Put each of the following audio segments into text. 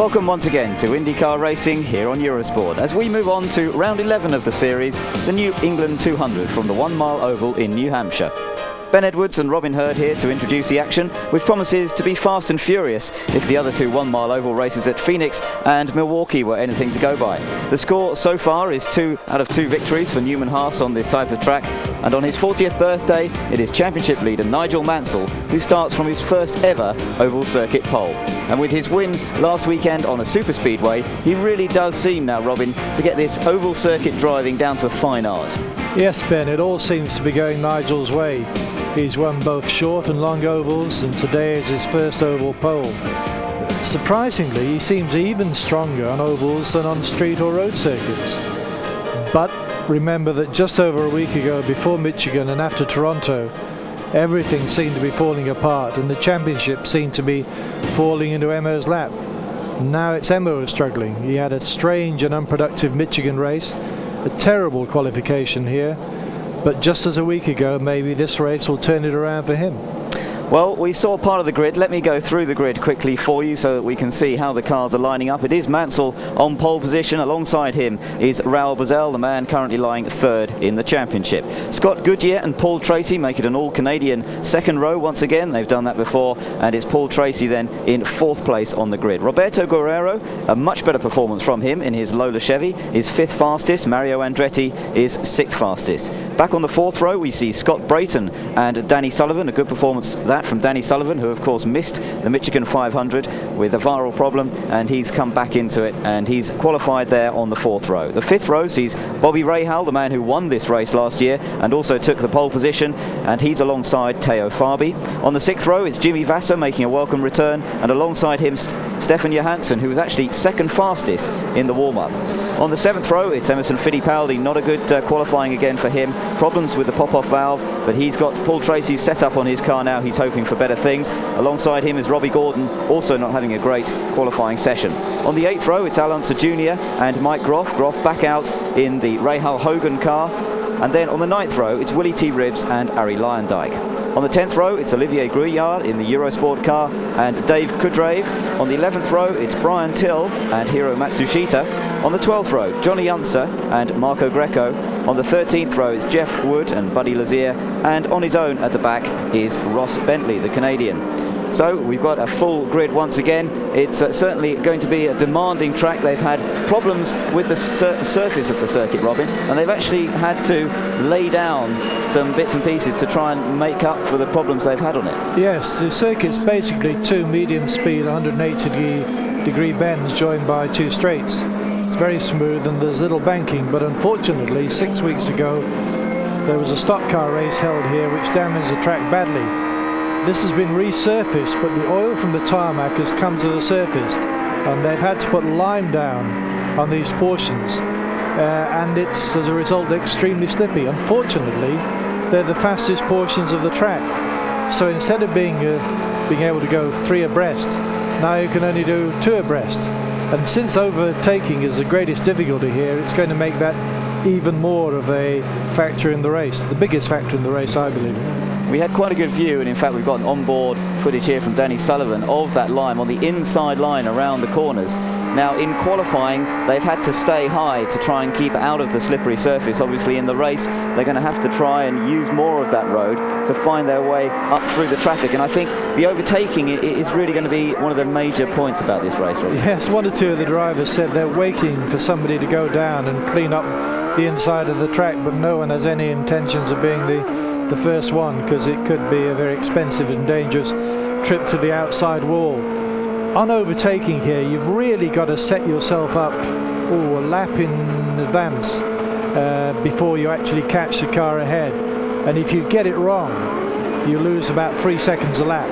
Welcome once again to IndyCar racing here on Eurosport as we move on to round 11 of the series, the New England 200 from the 1 Mile Oval in New Hampshire. Ben Edwards and Robin Hurd here to introduce the action, which promises to be fast and furious if the other two 1 Mile Oval races at Phoenix and Milwaukee were anything to go by. The score so far is 2 out of 2 victories for Newman Haas on this type of track, and on his 40th birthday it is championship leader Nigel Mansell who starts from his first ever oval circuit pole. And with his win last weekend on a super speedway, he really does seem now, Robin, to get this oval circuit driving down to a fine art. Yes, Ben, it all seems to be going Nigel's way. He's won both short and long ovals, and today is his first oval pole. Surprisingly, he seems even stronger on ovals than on street or road circuits. But remember that just over a week ago, before Michigan and after Toronto, everything seemed to be falling apart, and the championship seemed to be falling into Emmo's lap. Now it's Emmo who's struggling. He had a strange and unproductive Michigan race, a terrible qualification here, but just as a week ago, maybe this race will turn it around for him. Well, we saw part of the grid. Let me go through the grid quickly for you so that we can see how the cars are lining up. It is Mansell on pole position. Alongside him is Raul Boesel, the man currently lying third in the championship. Scott Goodyear and Paul Tracy make it an all-Canadian second row once again. They've done that before, and it's Paul Tracy then in fourth place on the grid. Roberto Guerrero, a much better performance from him in his Lola Chevy, is fifth fastest. Mario Andretti is sixth fastest. Back on the fourth row, we see Scott Brayton and Danny Sullivan. A good performance that from Danny Sullivan, who of course missed the Michigan 500 with a viral problem, and he's come back into it and he's qualified there on the fourth row. The fifth row sees Bobby Rahal, the man who won this race last year and also took the pole position, and he's alongside Teo Fabi. On the sixth row it's Jimmy Vasser making a welcome return, and alongside him Stefan Johansson, who was actually second fastest in the warm-up. On the seventh row it's Emerson Fittipaldi. Not a good qualifying again for him. Problems with the pop-off valve, but he's got Paul Tracy's set up on his car now. He's hoping for better things. Alongside him is Robbie Gordon, also not having a great qualifying session. On the eighth row it's Al Unser Jr. and Mike Groff. Groff back out in the Rahal Hogan car. And then on the ninth row it's Willie T. Ribbs and Arie Luyendyk. On the 10th row, it's Olivier Grouillard in the Eurosport car and Dave Kudrave. On the 11th row, it's Brian Till and Hiro Matsushita. On the 12th row, Johnny Unser and Marco Greco. On the 13th row, it's Jeff Wood and Buddy Lazier. And on his own at the back is Ross Bentley, the Canadian. So we've got a full grid once again. It's certainly going to be a demanding track. They've had problems with the surface of the circuit, Robin, and they've actually had to lay down some bits and pieces to try and make up for the problems they've had on it. Yes, the circuit's basically two medium speed 180-degree bends joined by two straights. It's very smooth and there's little banking, but unfortunately 6 weeks ago there was a stock car race held here which damaged the track badly. This has been resurfaced, but the oil from the tarmac has come to the surface and they've had to put lime down on these portions, and it's as a result extremely slippy. Unfortunately, they're the fastest portions of the track, so instead of being able to go 3 abreast, now you can only do 2 abreast, and since overtaking is the greatest difficulty here, it's going to make that even more of a factor in the race, the biggest factor in the race, I believe. We had quite a good view, and in fact we've got an onboard footage here from Danny Sullivan of that lime on the inside line around the corners. Now in qualifying they've had to stay high to try and keep out of the slippery surface. Obviously in the race they're going to have to try and use more of that road to find their way up through the traffic, and I think the overtaking is really going to be one of the major points about this race, right? Yes, one or two of the drivers said they're waiting for somebody to go down and clean up the inside of the track, but no one has any intentions of being the first one, because it could be a very expensive and dangerous trip to the outside wall. On overtaking here, you've really got to set yourself up a lap in advance before you actually catch the car ahead, and if you get it wrong you lose about 3 seconds a lap,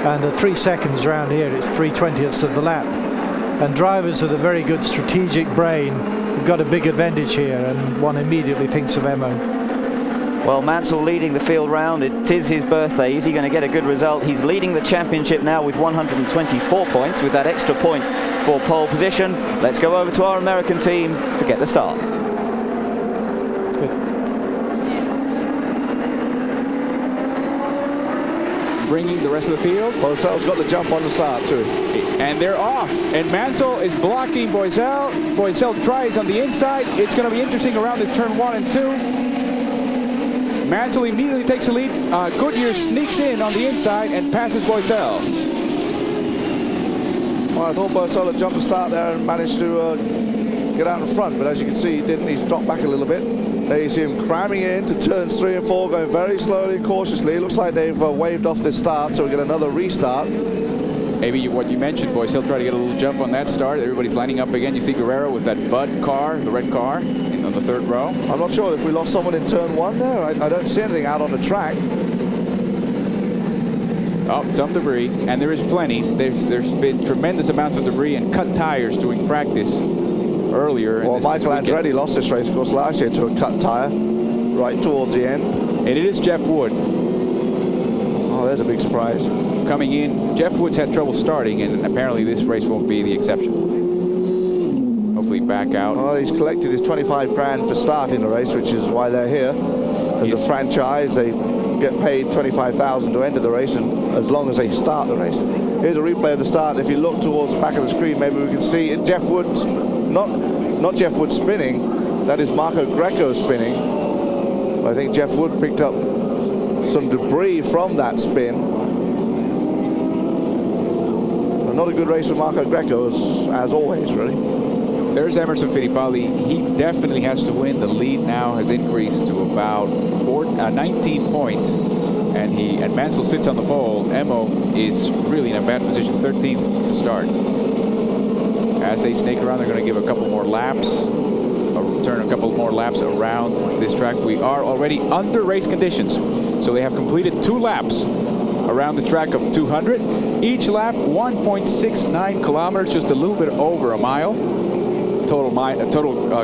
and the 3 seconds around here it's 3/20ths of the lap, and drivers with a very good strategic brain have got a big advantage here, and one immediately thinks of Emmo. Well, Mansell leading the field round. It is his birthday. Is he going to get a good result? He's leading the championship now with 124 points, with that extra point for pole position. Let's go over to our American team to get the start. Good. and bringing the rest of the field. Boycel's got the jump on the start too. And they're off. And Mansell is blocking Boycel. Boycel tries on the inside. It's going to be interesting around this turn 1 and 2. Mansell immediately takes the lead. Goodyear sneaks in on the inside and passes Boycel. Well, I thought Boycel had jumped the start there and managed to get out in front, but as you can see, he didn't. He's dropped back a little bit. There you see him cramming in to turns 3 and 4, going very slowly and cautiously. It looks like they've waved off this start, so we get another restart. Maybe what you mentioned, Boycel try to get a little jump on that start. Everybody's lining up again. You see Guerrero with that Bud car, the red car, on the 3rd row. I'm not sure if we lost someone in turn 1 there. I don't see anything out on the track. Oh, some debris, and there is plenty. There's been tremendous amounts of debris and cut tires during practice earlier. Well, Michael Andretti lost this race, of course, last year to a cut tire right towards the end. And it is Jeff Wood. Oh, there's a big surprise. Coming in, Jeff Wood's had trouble starting, and apparently this race won't be the exception. Hopefully back out. Well, he's collected his 25 grand for starting the race, which is why they're here. As a franchise, they get paid $25,000 to enter the race, and as long as they start the race. Here's a replay of the start. If you look towards the back of the screen, maybe we can see Jeff Wood's, not Jeff Wood spinning, that is Marco Greco spinning. I think Jeff Wood picked up some debris from that spin. Not a good race for Marco Greco, as always, really. There's Emerson Fittipaldi. He definitely has to win. The lead now has increased to about 19 points. And Mansell sits on the pole. Emo is really in a bad position, 13th to start. As they snake around, they're going to give a couple more laps, turn a couple more laps around this track. We are already under race conditions. So they have completed 2 laps around this track of 200. Each lap 1.69 kilometers, just a little bit over a mile. Total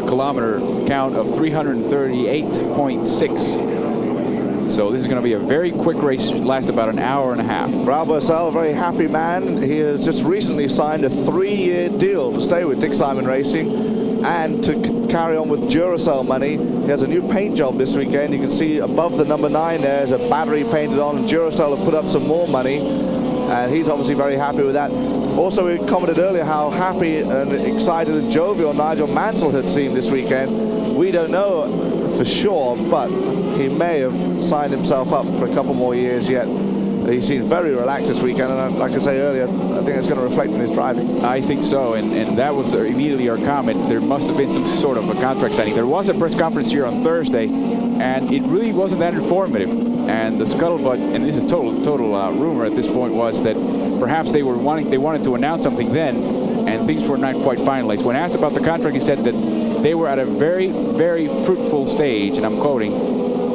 kilometer count of 338.6. So this is going to be a very quick race, last about an hour and a half. Raul Boesel, a very happy man. He has just recently signed a 3-year deal to stay with Dick Simon Racing and to carry on with Duracell money. He has a new paint job this weekend. You can see above the number 9 there's a battery painted on, and Duracell have put up some more money, and he's obviously very happy with that. Also, we commented earlier how happy and excited and jovial Nigel Mansell had seemed this weekend. We don't know for sure, but he may have signed himself up for a couple more years yet. He seemed very relaxed this weekend, and like I say earlier, I think it's going to reflect in his driving. I think so, and that was immediately our comment. There must have been some sort of a contract signing. There was a press conference here on Thursday, and it really wasn't that informative. And the scuttlebutt, and this is total rumor at this point, was that perhaps they wanted to announce something then, and things were not quite finalized. When asked about the contract, he said that they were at a very, very fruitful stage, and I'm quoting,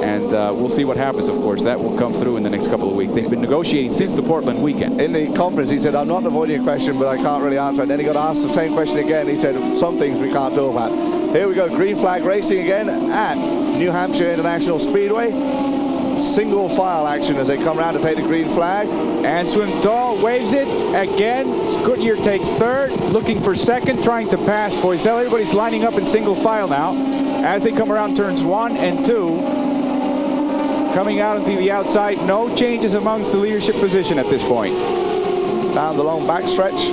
and we'll see what happens, of course. That will come through in the next couple of weeks. They've been negotiating since the Portland weekend. In the conference, he said, I'm not avoiding a question, but I can't really answer it. And then he got asked the same question again. He said, some things we can't talk about. Here we go, green flag racing again at New Hampshire International Speedway. Single file action as they come around to take the green flag. And Swindoll waves it again. Goodyear takes 3rd, looking for 2nd, trying to pass Boisel. Everybody's lining up in single file now as they come around turns 1 and 2. Coming out into the outside, no changes amongst the leadership position at this point. Down the long backstretch,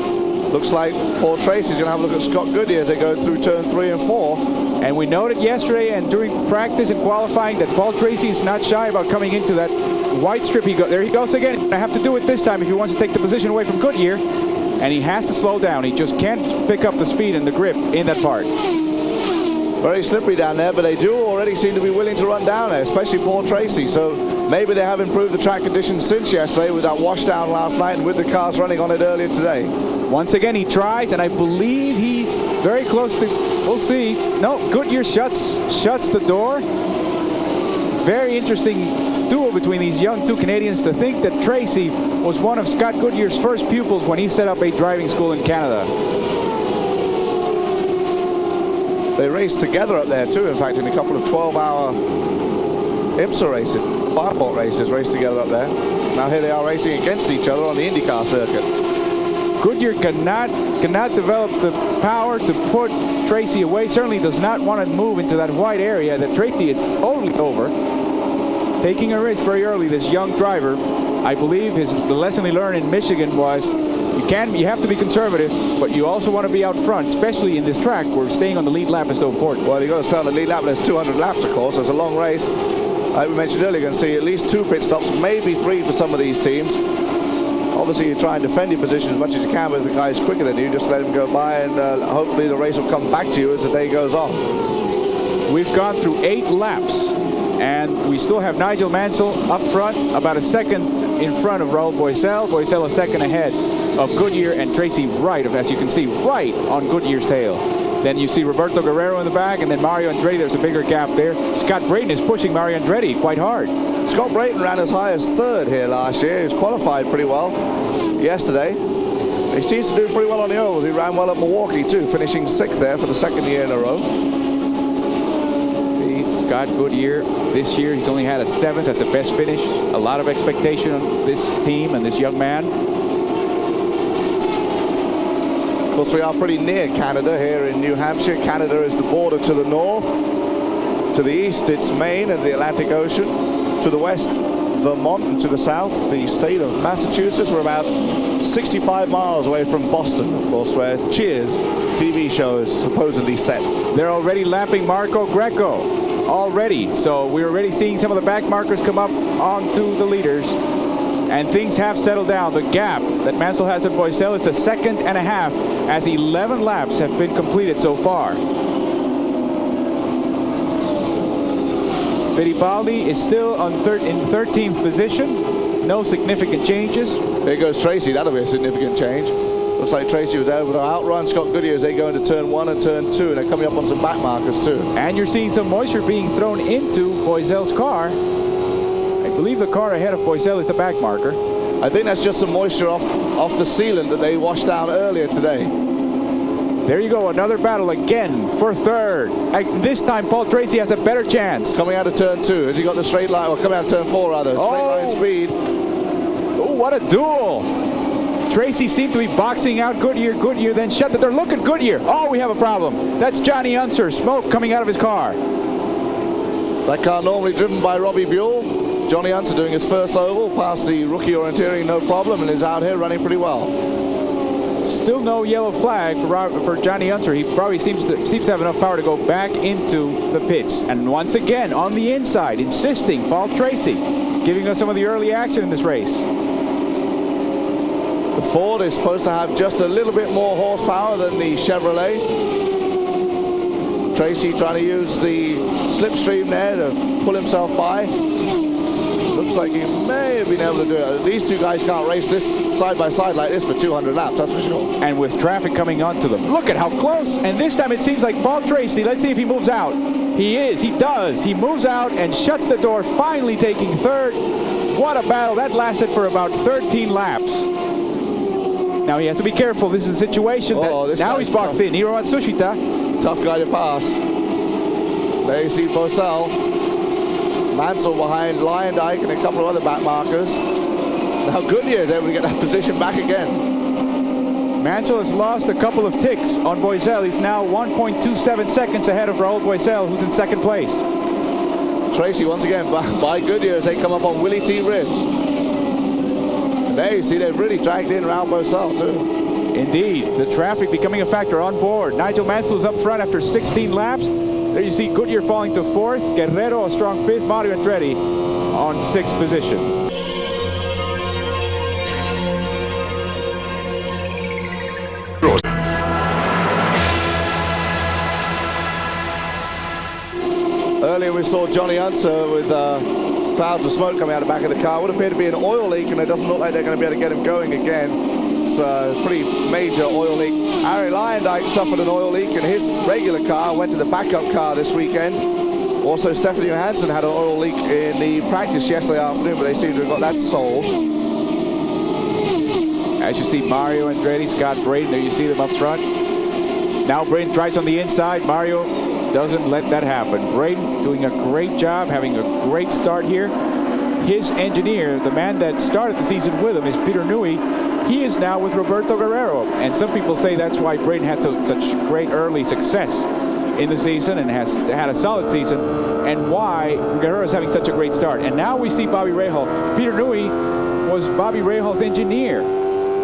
looks like Paul Tracy's going to have a look at Scott Goodyear as they go through turn 3 and 4. And we noted yesterday and during practice and qualifying that Paul Tracy is not shy about coming into that white strip. There he goes again. I have to do it this time if he wants to take the position away from Goodyear. And he has to slow down. He just can't pick up the speed and the grip in that part. Very slippery down there, but they do already seem to be willing to run down there, especially Paul Tracy. So maybe they have improved the track conditions since yesterday with that washdown last night and with the cars running on it earlier today. Once again, he tries, and I believe he's very close to, we'll see. No, Goodyear shuts the door. Very interesting duel between these young 2 Canadians. To think that Tracy was one of Scott Goodyear's first pupils when he set up a driving school in Canada. They raced together up there too, in fact, in a couple of 12-hour IMSA races, firebolt races raced together up there. Now here they are racing against each other on the IndyCar circuit. Goodyear cannot develop the power to put Tracy away. Certainly does not want to move into that wide area that Tracy is totally over. Taking a risk very early, this young driver. I believe the lesson he learned in Michigan was you have to be conservative, but you also want to be out front, especially in this track where staying on the lead lap is so important. Well, you've got to stay on the lead lap. There's 200 laps, of course. It's a long race. Like we mentioned earlier, you're going to see at least 2 pit stops, maybe 3 for some of these teams. Obviously, you try and defend your position as much as you can, but if the guy's quicker than you, just let him go by, and hopefully the race will come back to you as the day goes on. We've gone through 8 laps, and we still have Nigel Mansell up front, about a second in front of Raul Boesel. Boesel a second ahead of Goodyear, and Tracy Wright, as you can see, right on Goodyear's tail. Then you see Roberto Guerrero in the back, and then Mario Andretti. There's a bigger gap there. Scott Brayton is pushing Mario Andretti quite hard. Scott Brayton ran as high as 3rd here last year. He was qualified pretty well yesterday. He seems to do pretty well on the ovals. He ran well at Milwaukee too, finishing 6th there for the 2nd year in a row. See, Scott Goodyear this year, he's only had a 7th as a best finish. A lot of expectation on this team and this young man. Of course, we are pretty near Canada here in New Hampshire. Canada is the border to the north. To the east, it's Maine and the Atlantic Ocean. To the west, Vermont, and to the south, the state of Massachusetts. We're about 65 miles away from Boston, of course, where Cheers TV show is supposedly set. They're already lapping Marco Greco already. So we're already seeing some of the back markers come up onto the leaders. And things have settled down. The gap that Mansell has at Boesel is a 1.5 seconds, as 11 laps have been completed so far. Fittipaldi is still in 13th position. No significant changes. There goes Tracy. That'll be a significant change. Looks like Tracy was able to outrun Scott Goodyear as they go into turn 1 and turn 2, and they're coming up on some back markers too. And you're seeing some moisture being thrown into Boesel's car. I believe the car ahead of Boesel is the back marker. I think that's just some moisture off the sealant that they washed down earlier today. There you go, another battle again for 3rd. And this time Paul Tracy has a better chance. Coming out of turn 2. Has he got the straight line? Or coming out of turn 4 rather. Straight line speed. Oh, what a duel. Tracy seemed to be boxing out Goodyear. Goodyear then shut the door. Look at Goodyear. Oh, we have a problem. That's Johnny Unser. Smoke coming out of his car. That car normally driven by Robbie Buell. Johnny Unser doing his first oval, past the rookie orienteering, no problem, and is out here running pretty well. Still no yellow flag for Johnny Unser. He probably seems to have enough power to go back into the pits. And once again, on the inside, insisting, Paul Tracy, giving us some of the early action in this race. The Ford is supposed to have just a little bit more horsepower than the Chevrolet. Tracy trying to use the slipstream there to pull himself by. Looks like he may have been able to do it. These two guys can't race this side by side like this for 200 laps, that's for sure. And with traffic coming onto them. Look at how close. And this time it seems like Paul Tracy, let's see if he moves out. He does. He moves out and shuts the door, finally taking 3rd. What a battle. That lasted for about 13 laps. Now he has to be careful. This is a situation that now he's boxed in. Hiro Matsushita. Tough guy to pass. There you see Boesel. Mansell behind Lyondike and a couple of other back markers. Now Goodyear is able to get that position back again. Mansell has lost a couple of ticks on Boesel. He's now 1.27 seconds ahead of Raul Boesel, who's in 2nd place. Tracy once again by Goodyear as they come up on Willie T. Ribs. And there you see they've really dragged in Raul Boesel too. Indeed, the traffic becoming a factor on board. Nigel Mansell is up front after 16 laps. There you see Goodyear falling to 4th. Guerrero a strong 5th. Mario Andretti on 6th position. Earlier we saw Johnny Unser with clouds of smoke coming out the back of the car. Would appear to be an oil leak, and it doesn't look like they're going to be able to get him going again. It's a pretty major oil leak. Harry Lyondike suffered an oil leak in his regular car, went to the backup car this weekend. Also, Stephanie Johansson had an oil leak in the practice yesterday afternoon, but they seem to have got that solved. As you see Mario Andretti, Scott Brayton, there you see them up front. Now Brayton tries on the inside. Mario doesn't let that happen. Brayton doing a great job, having a great start here. His engineer, the man that started the season with him, is Peter Newey. He is now with Roberto Guerrero, and some people say that's why Brayton had such great early success in the season and has had a solid season, and why Guerrero is having such a great start. And now we see Bobby Rahal. Peter Newey was Bobby Rahal's engineer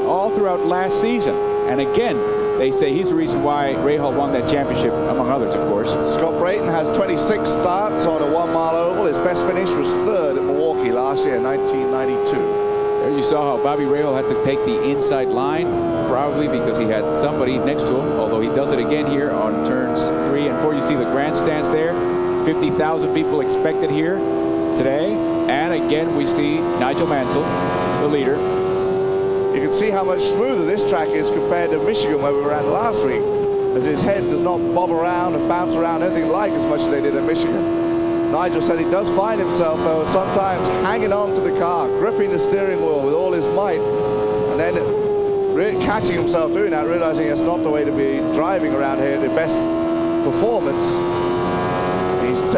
all throughout last season. And again, they say he's the reason why Rahal won that championship, among others, of course. Scott Brayton has 26 starts on a 1 mile oval. His best finish was 3rd at Milwaukee last year, 1992. There you saw how Bobby Rahal had to take the inside line, probably because he had somebody next to him, although he does it again here on turns 3 and 4. You see the grandstands there. 50,000 people expected here today. And again, we see Nigel Mansell, the leader. You can see how much smoother this track is compared to Michigan where we ran last week, as his head does not bob around and bounce around anything like as much as they did at Michigan. Nigel said he does find himself, though, sometimes hanging on to the car, gripping the steering wheel with all his might, and then catching himself doing that, realizing that's not the way to be driving around here. The best performance,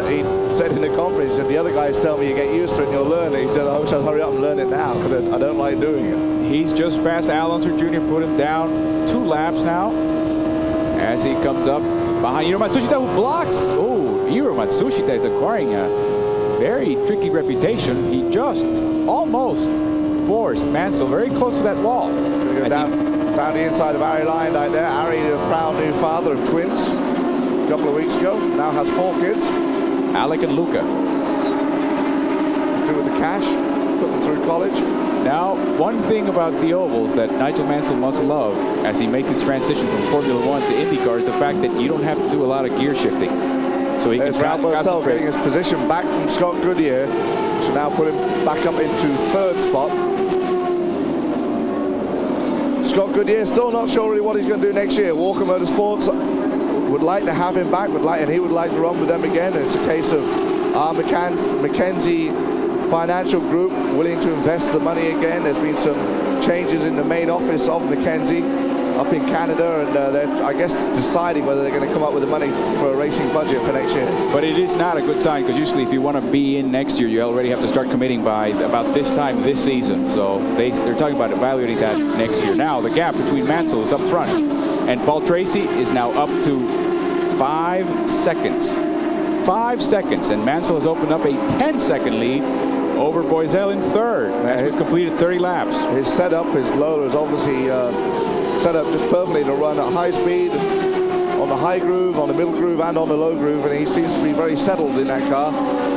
he said in the conference, he said, the other guys tell me you get used to it and you'll learn it. He said, I wish I'd hurry up and learn it now, because I don't like doing it. He's just passed Al Unser Jr., put him down 2 laps now as he comes up behind Hiro Matsushita, who blocks. Oh, Hiro Matsushita is acquiring a very tricky reputation. He just almost forced Mansell very close to that wall. Go down the inside of Ari Lyon right there. Ari, a proud new father of twins a couple of weeks ago, now has 4 kids. Alec and Luca. Do with the cash, put them through college. Now, one thing about the ovals that Nigel Mansell must love as he makes his transition from Formula 1 to IndyCar is the fact that you don't have to do a lot of gear shifting. So he There's can concentrate. Getting his position back from Scott Goodyear, so now put him back up into 3rd spot. Scott Goodyear still not sure really what he's going to do next year. Walker Motorsports would like to have him back, and he would like to run with them again. And it's a case of our McKenzie Financial Group willing to invest the money again. There's been some changes in the main office of McKenzie up in Canada, and they're, I guess, deciding whether they're going to come up with the money for a racing budget for next year. But it is not a good sign, because usually if you want to be in next year, you already have to start committing by about this time this season. So they're talking about evaluating that next year. Now the gap between Mansell is up front, and Paul Tracy is now up to 5 seconds. 5 seconds, and Mansell has opened up a 10-second lead over Boisel in 3rd as we've completed 30 laps. His setup, his loader is obviously set up just perfectly to run at high speed on the high groove, on the middle groove, and on the low groove, and he seems to be very settled in that car.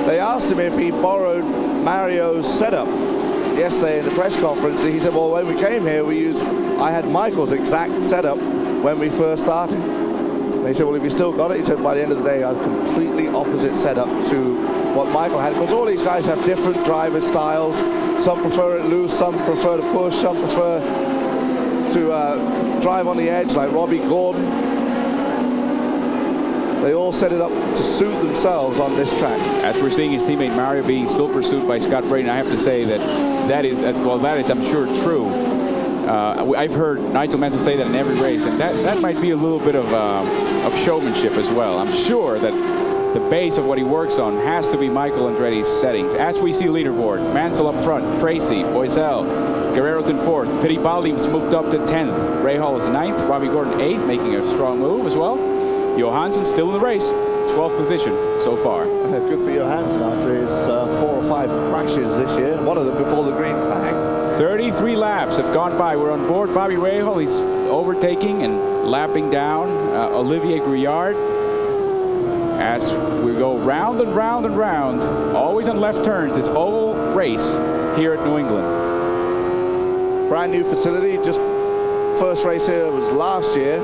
They asked him if he borrowed Mario's setup yesterday in the press conference. He said, well, when we came here, I had Michael's exact setup when we first started. They said, well, if you still got it, he said, by the end of the day, I had a completely opposite setup to what Michael had, because all these guys have different driver styles. Some prefer it loose, some prefer to push, some prefer to drive on the edge, like Robbie Gordon. They all set it up to suit themselves on this track. As we're seeing his teammate Mario being still pursued by Scott Brayton, I have to say that is, I'm sure, true. I've heard Nigel Mansell say that in every race, and that might be a little bit of showmanship as well. I'm sure that the base of what he works on has to be Michael Andretti's settings. As we see leaderboard, Mansell up front, Tracy, Boisel, Guerrero's in 4th, Fittipaldi's moved up to 10th, Rahal is 9th, Robbie Gordon 8th, making a strong move as well. Johansson still in the race, 12th position so far. Good for Johansson after his 4 or 5 crashes this year, one of them before the green flag. 33 laps have gone by. We're on board Bobby Rahal. He's overtaking and lapping down Olivier Grouillard as we go round and round and round, always on left turns, this oval race here at New England. Brand new facility, just first race here was last year.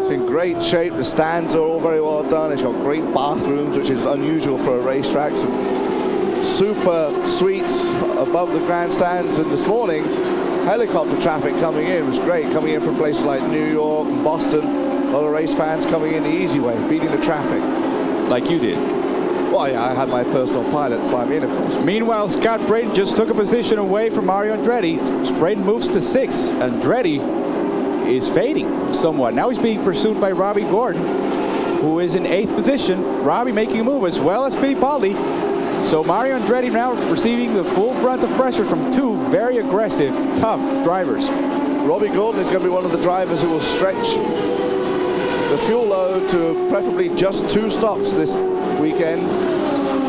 It's in great shape. The stands are all very well done. It's got great bathrooms, which is unusual for a racetrack. Some super suites above the grandstands, and this morning helicopter traffic coming in was great, coming in from places like New York and Boston. A lot of race fans coming in the easy way, beating the traffic. Like you did. Well, yeah, I had my personal pilot fly me in, of course. Meanwhile, Scott Brayton just took a position away from Mario Andretti. Brayton moves to 6th. Andretti is fading somewhat. Now he's being pursued by Robbie Gordon, who is in 8th position. Robbie making a move as well as Fittipaldi. So Mario Andretti now receiving the full brunt of pressure from 2 very aggressive, tough drivers. Robbie Gordon is going to be one of the drivers who will stretch the fuel load to preferably just 2 stops this weekend.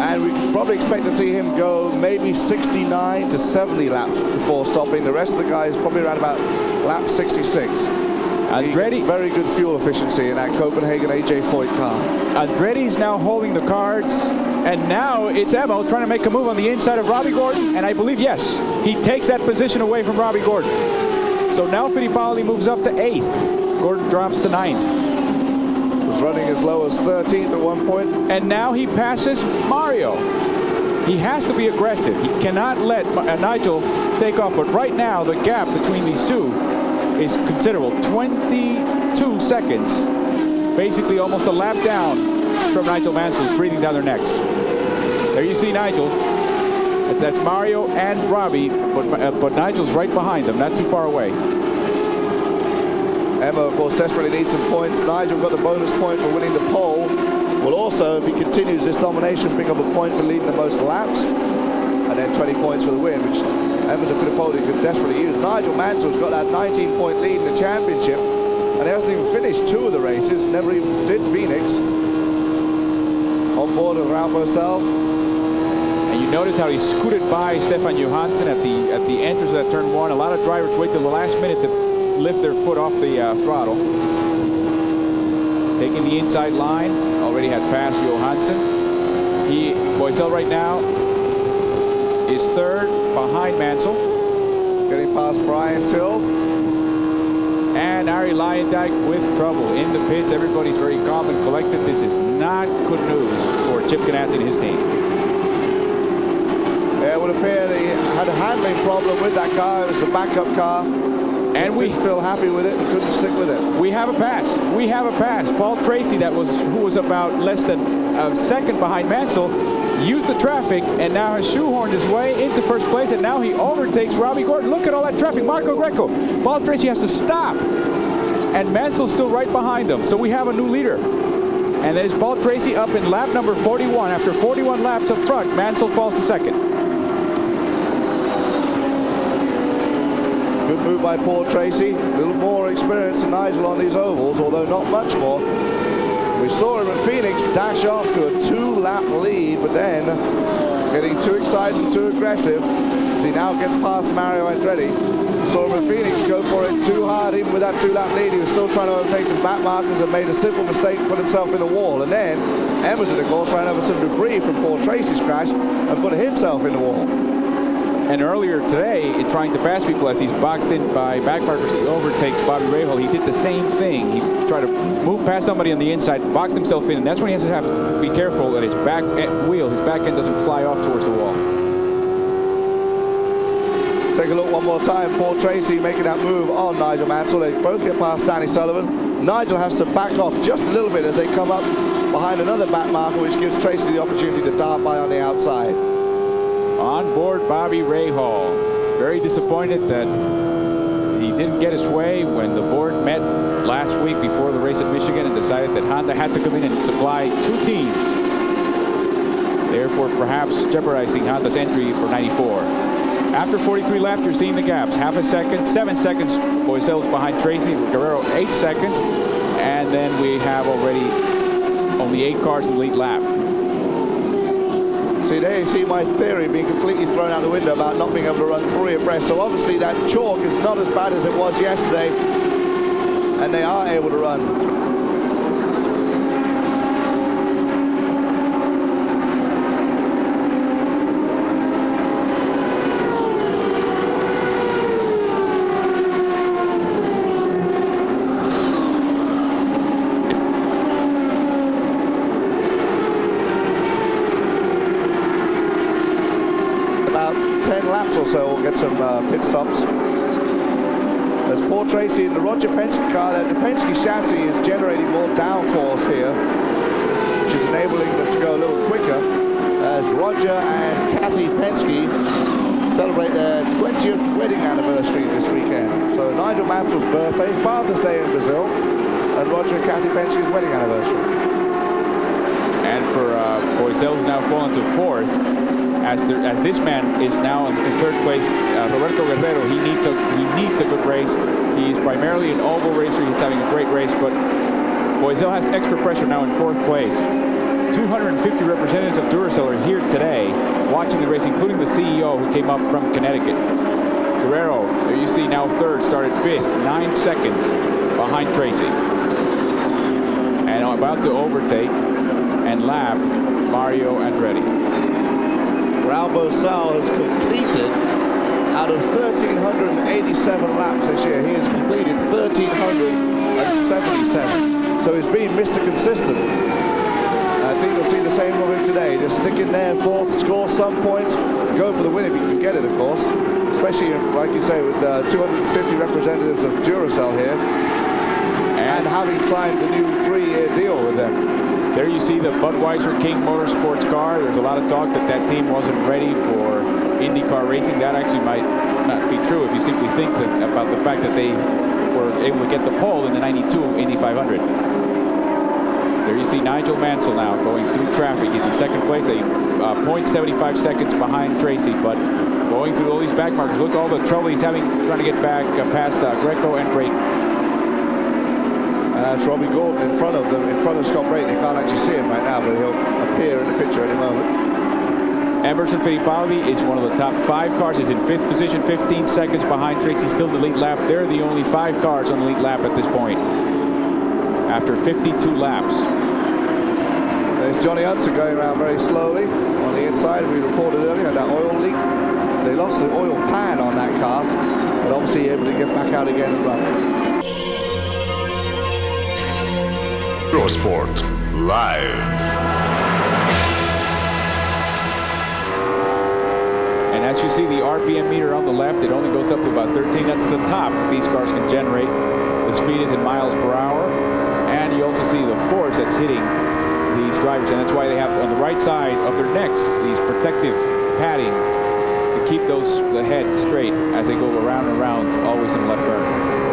And we can probably expect to see him go maybe 69 to 70 laps before stopping. The rest of the guys probably around about lap 66. Andretti, very good fuel efficiency in that Copenhagen AJ Foyt car. Andretti's now holding the cards, and now it's Emo trying to make a move on the inside of Robbie Gordon, and I believe, yes, he takes that position away from Robbie Gordon. So now Fittipaldi moves up to 8th. Gordon drops to 9th. Was running as low as 13th at one point. And now he passes Mario. He has to be aggressive. He cannot let Nigel take off, but right now the gap between these two is considerable. 22 seconds. Basically almost a lap down from Nigel Mansell, who's breathing down their necks. There you see Nigel. That's Mario and Robbie, but Nigel's right behind them, not too far away. Emma, of course, desperately needs some points. Nigel got the bonus point for winning the pole. Will also, if he continues this domination, pick up a point for leading the most laps, and then 20 points for the win, which Emerson Fittipaldi could desperately use. Nigel Mansell's got that 19-point lead in the championship, and he hasn't even finished 2 of the races, never even did Phoenix. On board with Ralph Boesel. And you notice how he scooted by Stefan Johansson at the entrance of that turn 1. A lot of drivers wait till the last minute to lift their foot off the throttle. Taking the inside line, already had passed Johansson. Boesel right now is 3rd behind Mansell. Getting past Brian Till. And Arie Luyendyk with trouble in the pits. Everybody's very calm and collected. This is not good news for Chip Ganassi and his team. Yeah, it would appear that he had a handling problem with that car. It was the backup car. And we didn't feel happy with it and couldn't stick with it. We have a pass. We have a pass. Paul Tracy, who was about less than a second behind Mansell, used the traffic and now has shoehorned his way into first place, and now he overtakes Robbie Gordon. Look at all that traffic. Marco Greco. Paul Tracy has to stop, and Mansell's still right behind him. So we have a new leader, and that is Paul Tracy up in lap number 41. After 41 laps up front, Mansell falls to 2nd. Good move by Paul Tracy. A little more experience than Nigel on these ovals, although not much more. We saw him at Phoenix dash off to a 2-lap lead, but then getting too excited and too aggressive as he now gets past Mario Andretti. Saw him at Phoenix go for it too hard. Even with that 2-lap lead, he was still trying to overtake some back markers and made a simple mistake and put himself in the wall. And then Emerson, of course, ran over some debris from Paul Tracy's crash and put himself in the wall. And earlier today, in trying to pass people as he's boxed in by back markers, he overtakes Bobby Rahal. He did the same thing. He tried to move past somebody on the inside, boxed himself in, and that's when he has to have to be careful that his back wheel, his back end doesn't fly off towards the wall. Take a look one more time. Paul Tracy making that move on Nigel Mansell. They both get past Danny Sullivan. Nigel has to back off just a little bit as they come up behind another back marker, which gives Tracy the opportunity to dart by on the outside. On board Bobby Rahal. Very disappointed that he didn't get his way when the board met last week before the race at Michigan and decided that Honda had to come in and supply 2 teams. Therefore, perhaps jeopardizing Honda's entry for 94. After 43 laps, you're seeing the gaps. Half a second, 7 seconds. Boesel's behind Tracy. Guerrero, 8 seconds. And then we have already only 8 cars in the lead lap. See, there you see my theory being completely thrown out the window about not being able to run 3 abreast. So obviously that chalk is not as bad as it was yesterday, and they are able to run. So we'll get some pit stops. There's Paul Tracy in the Roger Penske car. The Penske chassis is generating more downforce here, which is enabling them to go a little quicker as Roger and Kathy Penske celebrate their 20th wedding anniversary this weekend. So Nigel Mansell's birthday, Father's Day in Brazil, and Roger and Kathy Penske's wedding anniversary. And for Boesel, who's now fallen to 4th, as this man is now in 3rd place, Roberto Guerrero, he needs a good race. He's primarily an oval racer. He's having a great race, but Boesel has extra pressure now in 4th place. 250 representatives of Duracell are here today watching the race, including the CEO who came up from Connecticut. Guerrero, there you see now third, started fifth, 9 seconds behind Tracy. And about to overtake and lap Mario Andretti. Raul Boesel has completed, out of 1,387 laps this year, he has completed 1,377. So he's been Mr. Consistent. I think you'll see the same of him today. Just stick in there, fourth, score some points, go for the win if you can get it, of course. Especially, if, like you say, with 250 representatives of Duracell here, and having signed the new 3-year deal with them. There you see the Budweiser King Motorsports car. There's a lot of talk that that team wasn't ready for IndyCar racing. That actually might not be true if you simply think about the fact that they were able to get the pole in the 92 Indy 500. There you see Nigel Mansell now going through traffic. He's in second place, a 0.75 seconds behind Tracy, but going through all these back markers. Look at all the trouble he's having trying to get back past Greco and Brayton. It's Robbie Gordon in front of them, in front of Scott Brayton. You can't actually see him right now, but he'll appear in the picture any moment. Emerson Fittipaldi is one of the top 5 cars. He's in 5th position, 15 seconds behind Tracy, still in the lead lap. They're the only 5 cars on the lead lap at this point, after 52 laps. There's Johnny Unser going around very slowly on the inside. We reported earlier that oil leak. They lost the oil pan on that car, but obviously able to get back out again and run. Eurosport Live. And as you see the RPM meter on the left, it only goes up to about 13. That's the top that these cars can generate. The speed is in miles per hour. And you also see the force that's hitting these drivers. And that's why they have on the right side of their necks these protective padding to keep the head straight as they go around and around, always in the left turn.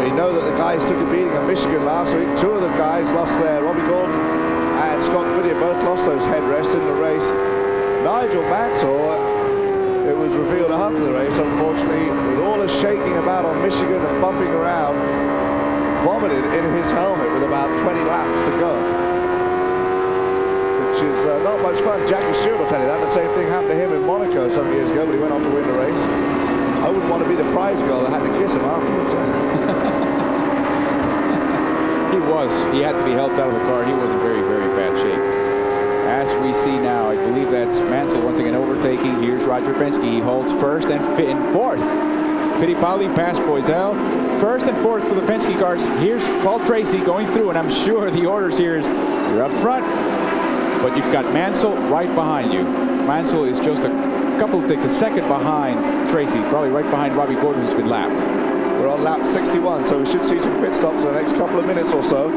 We know that the guys took a beating at Michigan last week. 2 of the guys lost their, Robbie Gordon and Scott Whittier both lost those headrests in the race. Nigel Mansell, it was revealed after the race, unfortunately, with all the shaking about on Michigan and bumping around, vomited in his helmet with about 20 laps to go. Which is not much fun. Jackie Stewart will tell you that. The same thing happened to him in Monaco some years ago, but he went on to win the race. I wouldn't want to be the prize girl. I had to kiss him afterwards. He had to be helped out of the car. He was in very, very bad shape. As we see now, I believe that's Mansell once again overtaking. Here's Roger Penske. He holds first and fourth. Fittipaldi past Boesel. First and fourth for the Penske cars. Here's Paul Tracy going through, and I'm sure the orders here is you're up front, but you've got Mansell right behind you. Mansell is just a couple of ticks, a second behind Tracy, probably right behind Robbie Gordon, who's been lapped. We're on lap 61, so we should see some pit stops in the next couple of minutes or so.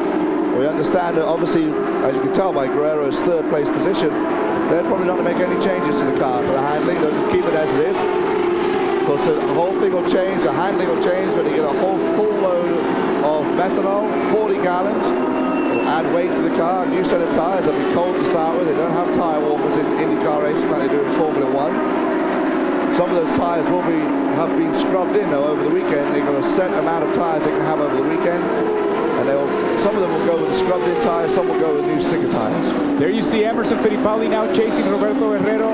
We understand that obviously, as you can tell by Guerrero's 3rd place position, they're probably not going to make any changes to the car, to the handling. They'll just keep it as it is. Of course, the whole thing will change, the handling will change when you get a whole full load of methanol, 40 gallons. It'll add weight to the car, a new set of tyres. They'll be cold to start with. They don't have tyre warmers in IndyCar racing like they do in Formula 1. Some of those tyres have been scrubbed in though over the weekend. They've got a set amount of tyres they can have over the weekend, and some of them will go with the scrubbed in tyres, some will go with new sticker tyres. There you see Emerson Fittipaldi now chasing Roberto Guerrero.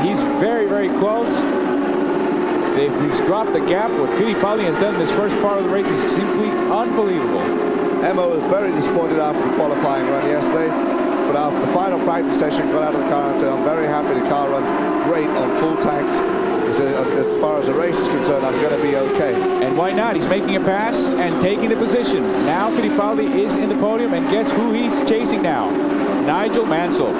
He's very, very close. He's dropped the gap. What Fittipaldi has done in this first part of the race is simply unbelievable. Emmo was very disappointed after the qualifying run yesterday, but after the final practice session, got out of the car and said, I'm very happy the car runs great on full tanks. He said, as far as the race is concerned, I'm going to be okay. And why not? He's making a pass and taking the position. Now Fittipaldi is in the podium, and guess who he's chasing now? Nigel Mansell.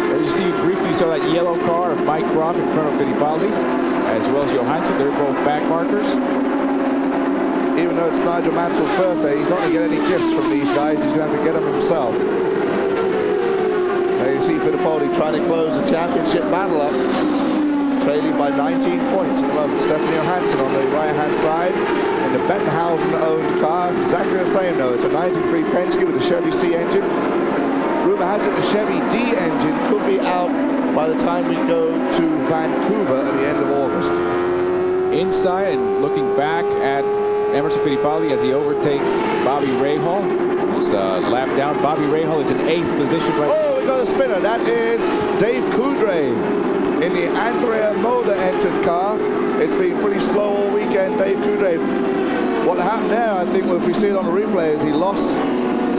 There you see briefly saw that yellow car of Mike Groff in front of Fittipaldi, as well as Johansson. They're both back markers. Even though it's Nigel Mansell's birthday, he's not going to get any gifts from these guys. He's going to have to get them himself. There you see Fittipaldi trying to close the championship battle up, trailing by 19 points at the moment. Stefan Johansson on the right-hand side in the Bettenhausen-owned car. It's exactly the same, though. It's a 93 Penske with a Chevy C engine. Rumor has it the Chevy D engine could be out by the time we go to Vancouver at the end of August. Inside and looking back at Emerson Fittipaldi as he overtakes Bobby Rahal. Mansell's lap down. Bobby Rahal is in 8th position right now. Oh, we got a spinner. That is Dave Coudrave in the Andrea Moda entered car. It's been pretty slow all weekend, Dave Coudrave. What happened there, I think, if we see it on the replay, is he lost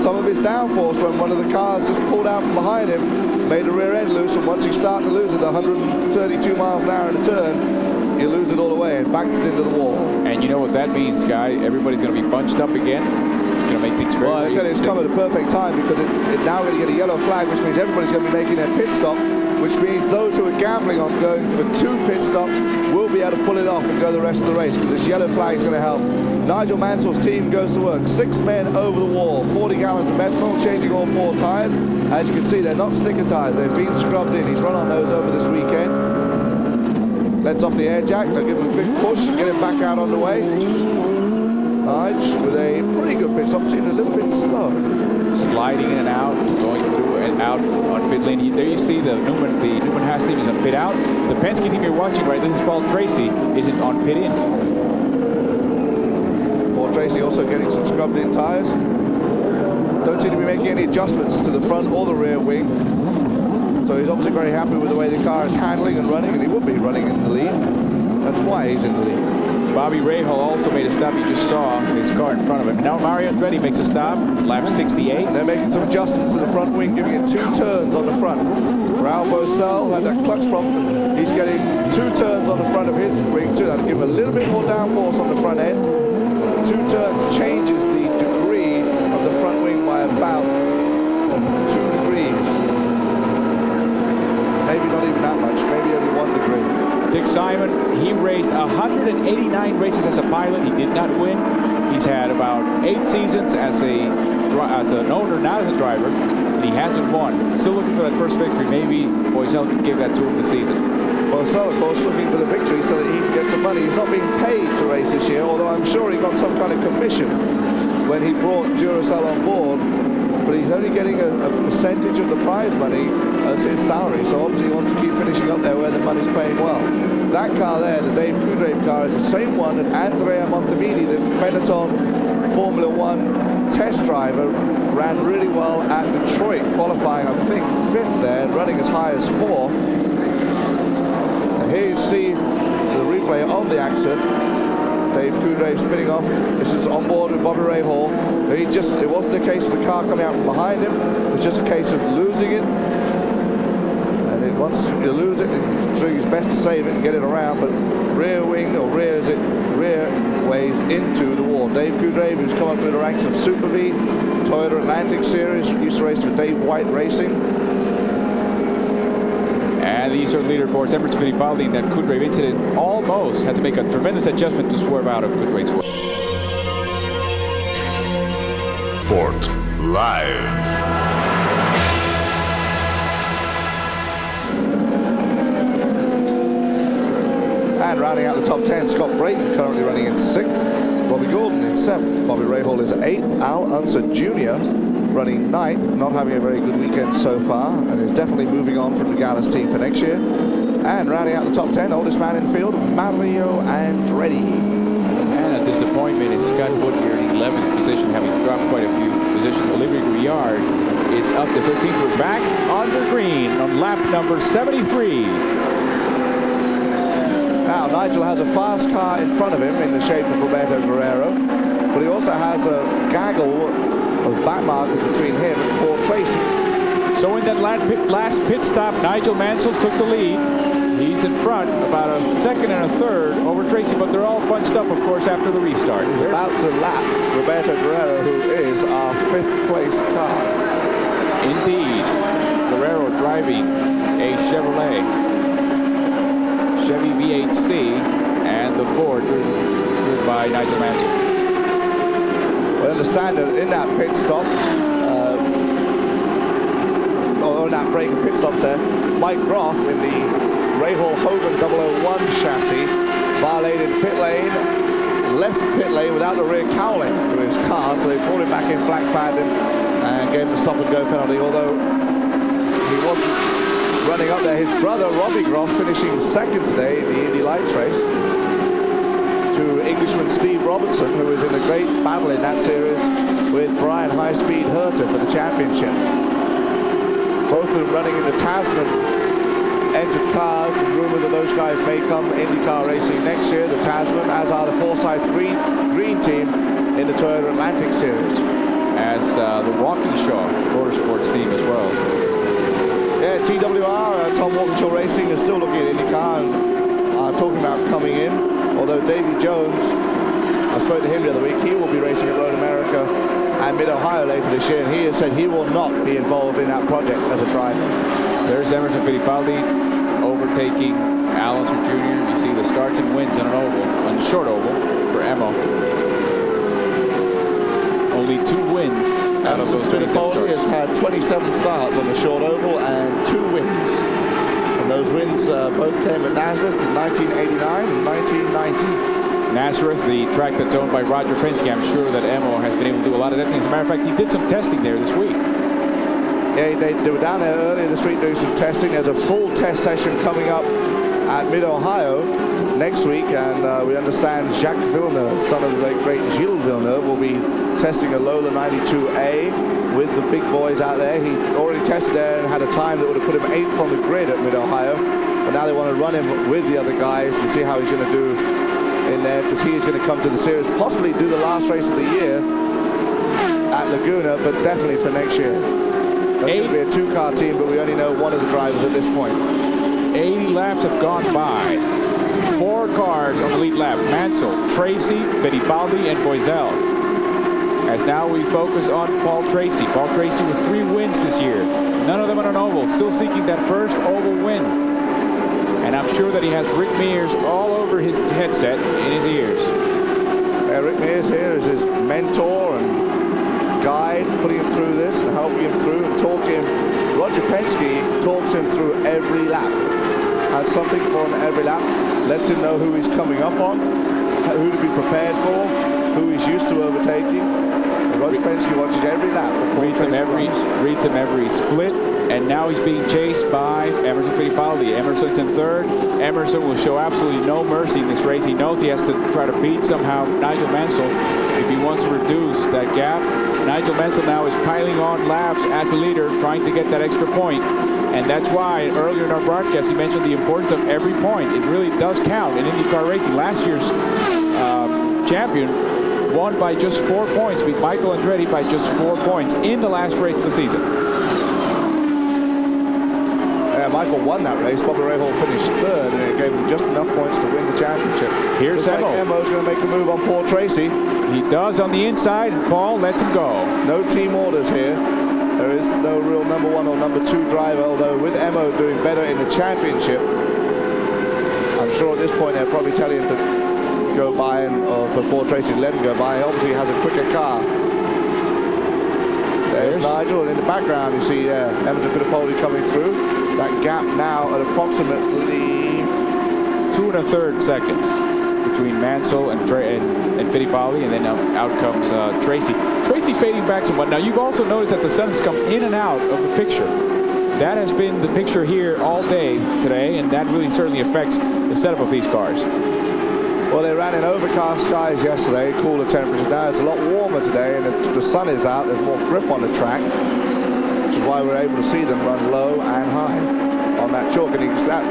some of his downforce when one of the cars just pulled out from behind him, made the rear end loose, and once you start to lose it 132 miles an hour in a turn, you lose it all the way and backs it into the wall. And you know what that means, Guy? Everybody's going to be bunched up again. It's going to make things very, well, I tell you, it's come at a perfect time because it's now going to get a yellow flag, which means everybody's going to be making their pit stop, which means those who are gambling on going for 2 pit stops will be able to pull it off and go the rest of the race, because this yellow flag is going to help. Nigel Mansell's team goes to work. 6 men over the wall, 40 gallons of methanol, changing all 4 tyres. As you can see, they're not sticker tyres. They've been scrubbed in. He's run on those over this weekend. Lets off the air jack. They'll give him a big push and get him back out on the way. Nigel with a pretty good pit stop, seemed a little bit slow. Sliding in and out, going through and out on pit lane. There you see the Newman Haas team is on pit out. The Penske team you're watching, right, this is Paul Tracy, isn't on pit in. Paul Tracy also getting some scrubbed in tyres. Don't seem to be making any adjustments to the front or the rear wing. So he's obviously very happy with the way the car is handling and running, and he will be running in the lead. That's why he's in the lead. Bobby Rahal also made a stop. You just saw his car in front of him. Now Mario Andretti makes a stop, lap 68. And they're making some adjustments to the front wing, giving it 2 turns on the front. Raul Boesel had that clutch problem. He's getting 2 turns on the front of his wing too. That'll give him a little bit more downforce on the front end. 2 turns changes the degree of the front wing by about 2 degrees. Maybe not even that much, maybe only 1 degree. Dick Simon, he raced 189 races as a pilot. He did not win. He's had about 8 seasons as an owner, not as a driver, and he hasn't won. Still looking for that first victory. Maybe Boesel can give that to him this season. Boesel, of course, looking for the victory so that he can get some money. He's not being paid to race this year, although I'm sure he got some kind of commission when he brought Duracell on board. But he's only getting a percentage of the prize money as his salary, so obviously he wants to keep finishing up there where the money's paying well. That car there, the Dave Coudrave car, is the same one that Andrea Montemini, the Benetton Formula One test driver, ran really well at Detroit, qualifying, I think, 5th there, and running as high as 4th. And here you see the replay of the accident. Dave Coudrave spinning off. This is on board with Bobby Rahal. It wasn't a case of the car coming out from behind him. It was just a case of losing it. And once you lose it, he's doing his best to save it and get it around. But rear wing or rear ways into the wall. Dave Coudrave, who's come up through the ranks of Super V, Toyota Atlantic Series, used to race for Dave White Racing. And these are leaderboards. Emerson Fittipaldi in that Coudrave incident almost had to make a tremendous adjustment to swerve out of Coudrave's way. Sport Live. And rounding out the top 10, Scott Brayton currently running in 6th. Bobby Gordon in 7th. Bobby Rahal is 8th. Al Unser Jr. running 9th, not having a very good weekend so far, and is definitely moving on from the Gallus team for next year. And rounding out the top 10, oldest man in the field, Mario Andretti. And a disappointment is Scott Wood here in 11th position, having dropped quite a few positions. Olivier Gouillard is up to 13th. We're back on the green on lap number 73. Now, Nigel has a fast car in front of him in the shape of Roberto Guerrero, but he also has a gaggle of back markers between him and Paul Tracy. So in that last pit stop, Nigel Mansell took the lead. He's in front, about a 2nd and a 3rd over Tracy, but they're all bunched up, of course, after the restart. He's about to lap Roberto Guerrero, who is our 5th place car. Indeed. Guerrero driving a Chevy V8C, and the Ford driven by Nigel Mansell. We understand that in that pit stop, or in that break of pit stops there, Mike Groff in the Rahal Hogan 001 chassis violated pit lane, left pit lane without the rear cowling to his car, so they brought him back in, black flagged him, and gave him a stop and go penalty, although he wasn't running up there. His brother Robbie Groff finishing 2nd today in the Indy Lights race to Englishman Steve Robertson, who was in a great battle in that series with Brian High Speed Herter for the championship. Both of them running in the Tasman entered cars, and rumor that those guys may come IndyCar racing next year, the Tasman, as are the Forsyth Green team in the Toyota Atlantic Series. As the Walkinshaw Motorsports team as well. Yeah, TWR, Tom Walkinshaw Racing is still looking at IndyCar and talking about coming in, although Davey Jones, I spoke to him the other week, he will be racing at Road America and Mid-Ohio later this year, and he has said he will not be involved in that project as a driver. There's Emerson Fittipaldi overtaking Alonso Jr. You see the starts and wins on an oval, on the short oval for Emo. Only 2 wins out of those 27 Fittipaldi starts. has had 27 starts on the short oval and 2 wins. And those wins both came at Nazareth in 1989 and 1990. Nazareth, the track that's owned by Roger Penske. I'm sure that Emo has been able to do a lot of testing. As a matter of fact, he did some testing there this week. Yeah, they were down there earlier this week doing some testing. There's a full test session coming up at Mid-Ohio next week, and we understand Jacques Villeneuve, son of the great Gilles Villeneuve, will be testing a Lola 92A with the big boys out there. He already tested there and had a time that would have put him 8th on the grid at Mid-Ohio, but now they want to run him with the other guys and see how he's going to do in there, because he is going to come to the series, possibly do the last race of the year at Laguna, but definitely for next year. That's going to be a 2-car team, but we only know one of the drivers at this point. 80 laps have gone by. 4 cars on the lead lap. Mansell, Tracy, Fittipaldi, and Boisel. As now we focus on Paul Tracy. Paul Tracy with 3 wins this year. None of them on an oval. Still seeking that first oval win. And I'm sure that he has Rick Mears all over his headset in his ears. Rick Mears here is his mentor and guide, putting him through this and helping him through and talking. Roger Penske talks him through every lap. Has something for him every lap. Lets him know who he's coming up on, who to be prepared for, who he's used to overtaking. And Roger Penske watches every lap. Reads him every split. And now he's being chased by Emerson Fittipaldi. Emerson's in 3rd. Emerson will show absolutely no mercy in this race. He knows he has to try to beat somehow Nigel Mansell if he wants to reduce that gap. Nigel Mansell now is piling on laps as the leader, trying to get that extra point. And that's why earlier in our broadcast he mentioned the importance of every point. It really does count in IndyCar racing. Last year's champion won by just 4 points, beat Michael Andretti by just 4 points in the last race of the season. Michael won that race. Bobby Rahal finished 3rd, and it gave him just enough points to win the championship. Here's Emo. Like Emo's going to make a move on Paul Tracy. He does on the inside. Paul lets him go. No team orders here. There is no real number 1 or number 2 driver, although with Emo doing better in the championship, I'm sure at this point they're probably telling him to go by, or for Paul Tracy to let him go by. Obviously he has a quicker car. There's Nigel, and in the background you see Emerson Fittipaldi coming through. That gap now at approximately 2 1/3 seconds between Mansell and Fittipaldi, and then out comes Tracy. Tracy fading back somewhat. Now you've also noticed that the sun has come in and out of the picture. That has been the picture here all day today, and that really certainly affects the setup of these cars. Well, they ran in overcast skies yesterday, cooler temperatures. Now it's a lot warmer today, and the sun is out. There's more grip on the track, which is why we're able to see them run low and high on that chalk. And that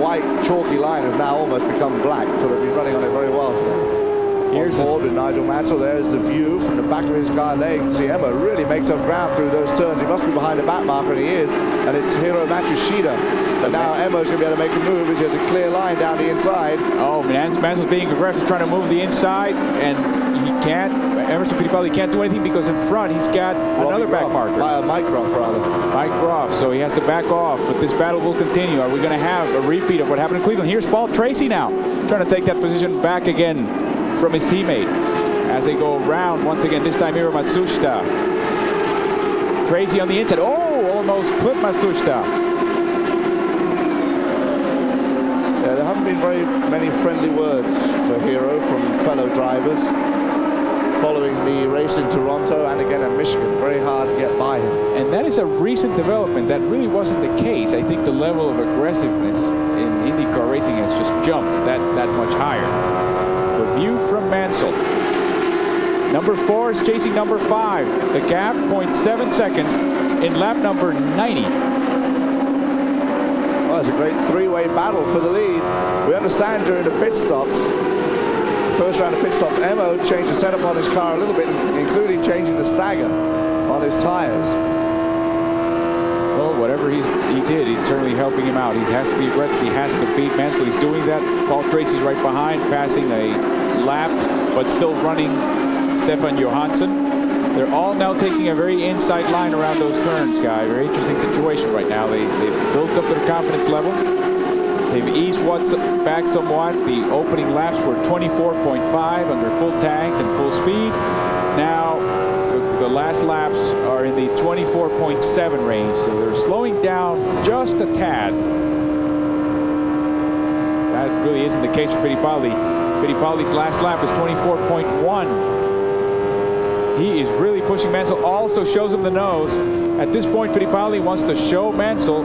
white chalky line has now almost become black, so they've been running on it very well today. Here's on board with Nigel Mansell. There's the view from the back of his car there. You can see Emma really makes up ground through those turns. He must be behind the back marker, and he is. And it's Hiro Matsushita. But now Emma's going to be able to make a move, which has a clear line down the inside. Oh, Mansell's being aggressive, trying to move the inside, and he can't. Emerson Fittipaldi can't do anything because in front he's got another back marker. Mike Groff, rather. Mike Groff, so he has to back off, but this battle will continue. Are we going to have a repeat of what happened in Cleveland? Here's Paul Tracy now, trying to take that position back again from his teammate as they go around once again, this time Hiro Matsushita. Tracy on the inside. Oh, almost clipped Matsushita. There haven't been very many friendly words for Hiro from fellow drivers following the race in Toronto and again at Michigan. Very hard to get by him. And that is a recent development. That really wasn't the case. I think the level of aggressiveness in IndyCar racing has just jumped that much higher. The view from Mansell. Number 4 is chasing number 5. The gap, 0.7 seconds in lap number 90. Well, it's a great three-way battle for the lead. We understand during the pit stops, first round of pit stops, Emo changed the setup on his car a little bit, including changing the stagger on his tires. Well, whatever he did, he's certainly helping him out. He has to be aggressive. He has to beat Mansell. He's doing that. Paul Tracy's right behind, passing a lap, but still running Stefan Johansson. They're all now taking a very inside line around those turns, guy. Very interesting situation right now. They've built up their confidence level. They've eased back somewhat. The opening laps were 24.5 under full tanks and full speed. Now the last laps are in the 24.7 range, so they're slowing down just a tad. That really isn't the case for Fittipaldi. Fittipaldi's last lap is 24.1. He is really pushing Mansell. Also shows him the nose. At this point, Fittipaldi wants to show Mansell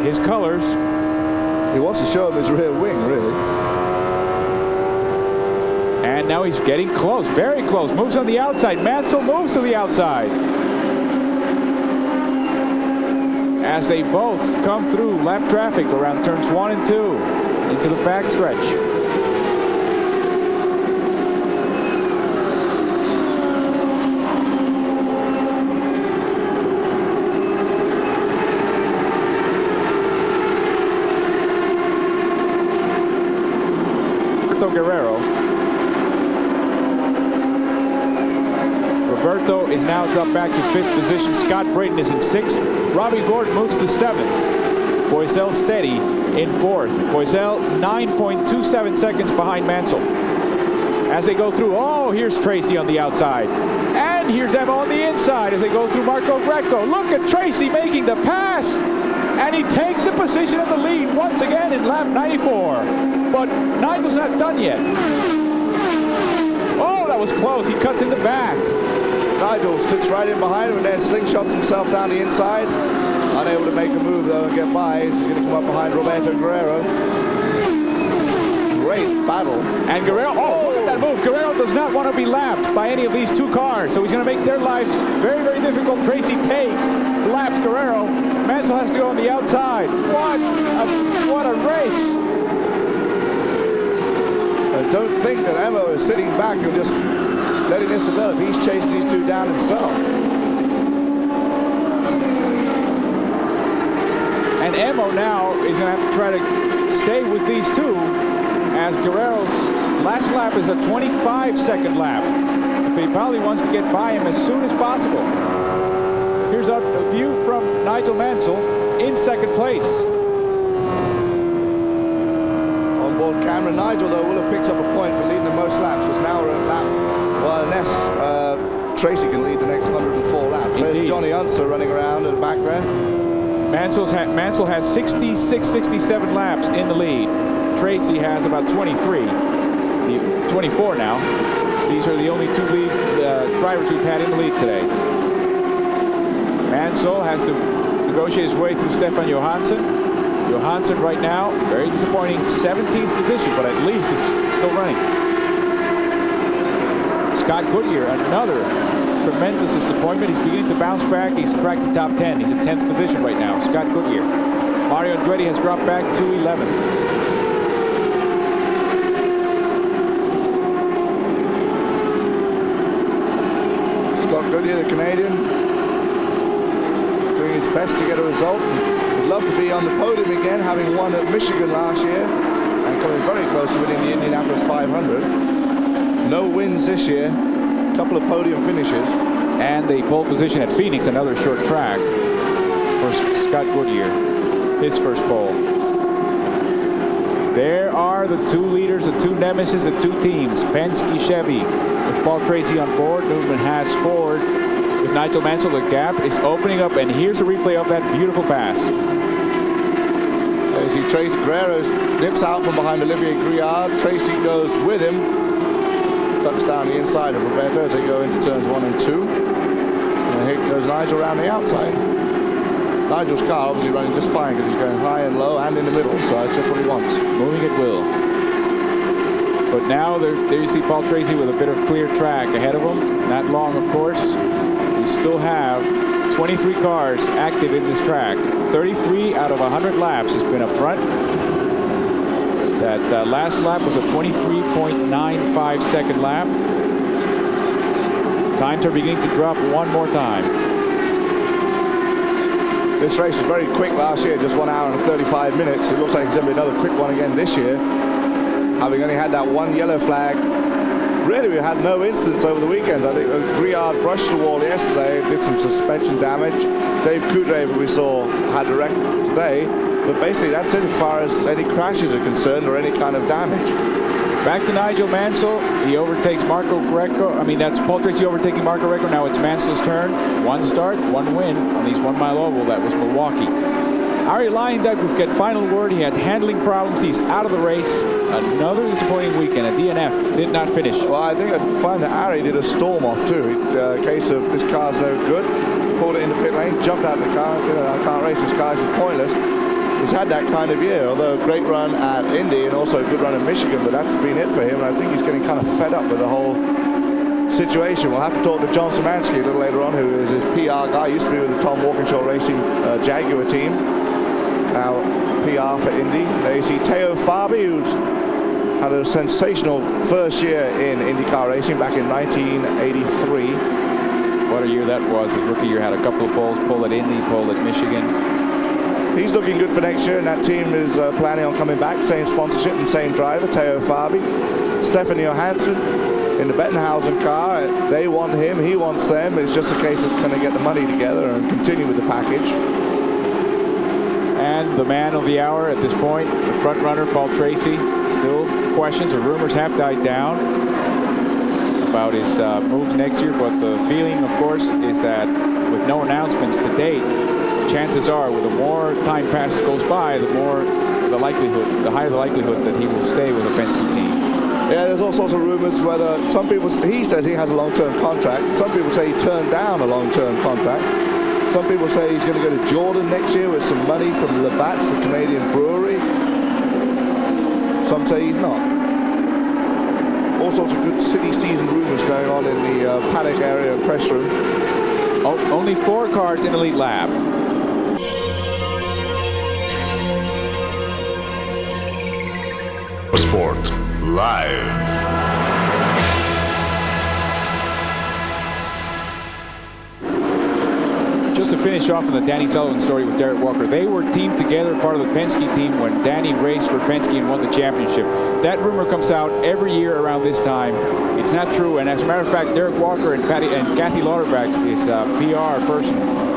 his colors. He wants to show him his rear wing, really. And now he's getting close, very close. Moves on the outside. Mansell moves to the outside. As they both come through lap traffic around turns 1 and 2 into the backstretch. Guerrero. Roberto is now dropped back to 5th position. Scott Brayton is in 6th. Robbie Gordon moves to 7th. Boisel steady in 4th. Boisel 9.27 seconds behind Mansell. As they go through, oh, here's Tracy on the outside. And here's Emma on the inside as they go through Marco Greco. Look at Tracy making the pass. And he takes the position of the lead once again in lap 94. But Nigel's not done yet. Oh, that was close. He cuts in the back. Nigel sits right in behind him and then slingshots himself down the inside. Unable to make a move, though, and get by. He's going to come up behind Roberto Guerrero. Great battle. And Guerrero, oh, look at that move. Guerrero does not want to be lapped by any of these two cars, so he's going to make their lives very, very difficult. Tracy takes, laps Guerrero. Mansell has to go on the outside. What a race. I don't think that Emo is sitting back and just letting this develop. He's chasing these two down himself. And Emo now is going to have to try to stay with these two, as Guerrero's last lap is a 25-second lap. So Fittipaldi wants to get by him as soon as possible. Here's a view from Nigel Mansell in 2nd place. Onboard camera, Nigel, though, will have picked up a point for leading the most laps, because now we're at lap, well, unless Tracy can lead the next 104 laps. Indeed. There's Johnny Unser running around at the back there. Mansell has 66, 67 laps in the lead. Tracy has about 23, 24 now. These are the only two lead drivers we've had in the lead today. Mansell has to negotiate his way through Stefan Johansson. Johansson right now, very disappointing, 17th position, but at least is still running. Scott Goodyear, another tremendous disappointment. He's beginning to bounce back. He's cracked the top 10. He's in 10th position right now. Scott Goodyear. Mario Andretti has dropped back to 11th. Scott Goodyear, the Canadian, doing his best to get a result. Would love to be on the podium again, having won at Michigan last year and coming very close to winning the Indianapolis 500. No wins this year. A couple of podium finishes. And the pole position at Phoenix, another short track for Scott Goodyear. His first pole. There are the two leaders, the two nemesis, the two teams. Penske Chevy with Paul Tracy on board. Newman Haas Ford with Nigel Mansell. The gap is opening up, and here's a replay of that beautiful pass. As he Tracy Guerrero nips out from behind Olivier Griard. Tracy goes with him. Ducks down the inside of Roberto as they go into turns 1 and 2. And here goes Nigel around the outside. Nigel's car obviously running just fine because he's going high and low and in the middle, so that's just what he wants. Moving at will. But now there you see Paul Tracy with a bit of clear track ahead of him. Not long, of course. We still have 23 cars active in this track. 33 out of 100 laps has been up front. That last lap was a 23.95 second lap. Times are beginning to drop one more time. This race was very quick last year, just 1 hour and 35 minutes. It looks like it's going to be another quick one again this year. Having only had that one yellow flag, really we had no incidents over the weekend. I think Griard brushed the wall yesterday, did some suspension damage. Dave Kudraver we saw had a wreck today, but basically that's it as far as any crashes are concerned or any kind of damage. Back to Nigel Mansell. He overtakes Marco Greco. I mean, that's Paul Tracy overtaking Marco Greco. Now it's Mansell's turn. One start, one win on these 1 mile oval. That was Milwaukee. Ari Leyendijk, we've got final word. He had handling problems. He's out of the race. Another disappointing weekend. A DNF did not finish. Well, I think I find that Ari did a storm off too. A case of this car's no good. Pulled it into pit lane, jumped out of the car. I can't race this car. This is pointless. He's had that kind of year, although a great run at Indy and also a good run in Michigan, but that's been it for him. And I think he's getting kind of fed up with the whole situation. We'll have to talk to John Szymanski a little later on, who is his PR guy. He used to be with the Tom Walkinshaw Racing Jaguar team. Now PR for Indy. There you see Teo Fabi, who's had a sensational first year in IndyCar racing back in 1983. What a year that was. His rookie year had a couple of poles, pole at Indy, pole at Michigan. He's looking good for next year, and that team is planning on coming back. Same sponsorship and same driver, Teo Fabi. Stephanie Johansson in the Bettenhausen car. They want him, he wants them. It's just a case of can they get the money together and continue with the package. And the man of the hour at this point, the front runner, Paul Tracy. Still questions or rumors have died down about his moves next year, but the feeling, of course, is that with no announcements to date, chances are, with the more time goes by, the higher the likelihood that he will stay with a Penske team. Yeah, there's all sorts of rumors whether some people, he says he has a long-term contract. Some people say he turned down a long-term contract. Some people say he's going to go to Jordan next year with some money from Labatt's, the Canadian brewery. Some say he's not. All sorts of good city season rumors going on in the paddock area and press room. Only 4 cars in Elite Lab. Sport Live. Just to finish off on the Danny Sullivan story with Derek Walker, they were teamed together, part of the Penske team, when Danny raced for Penske and won the championship. That rumor comes out every year around this time. It's not true, and as a matter of fact, Derek Walker and Kathy Lauterbach, his PR person,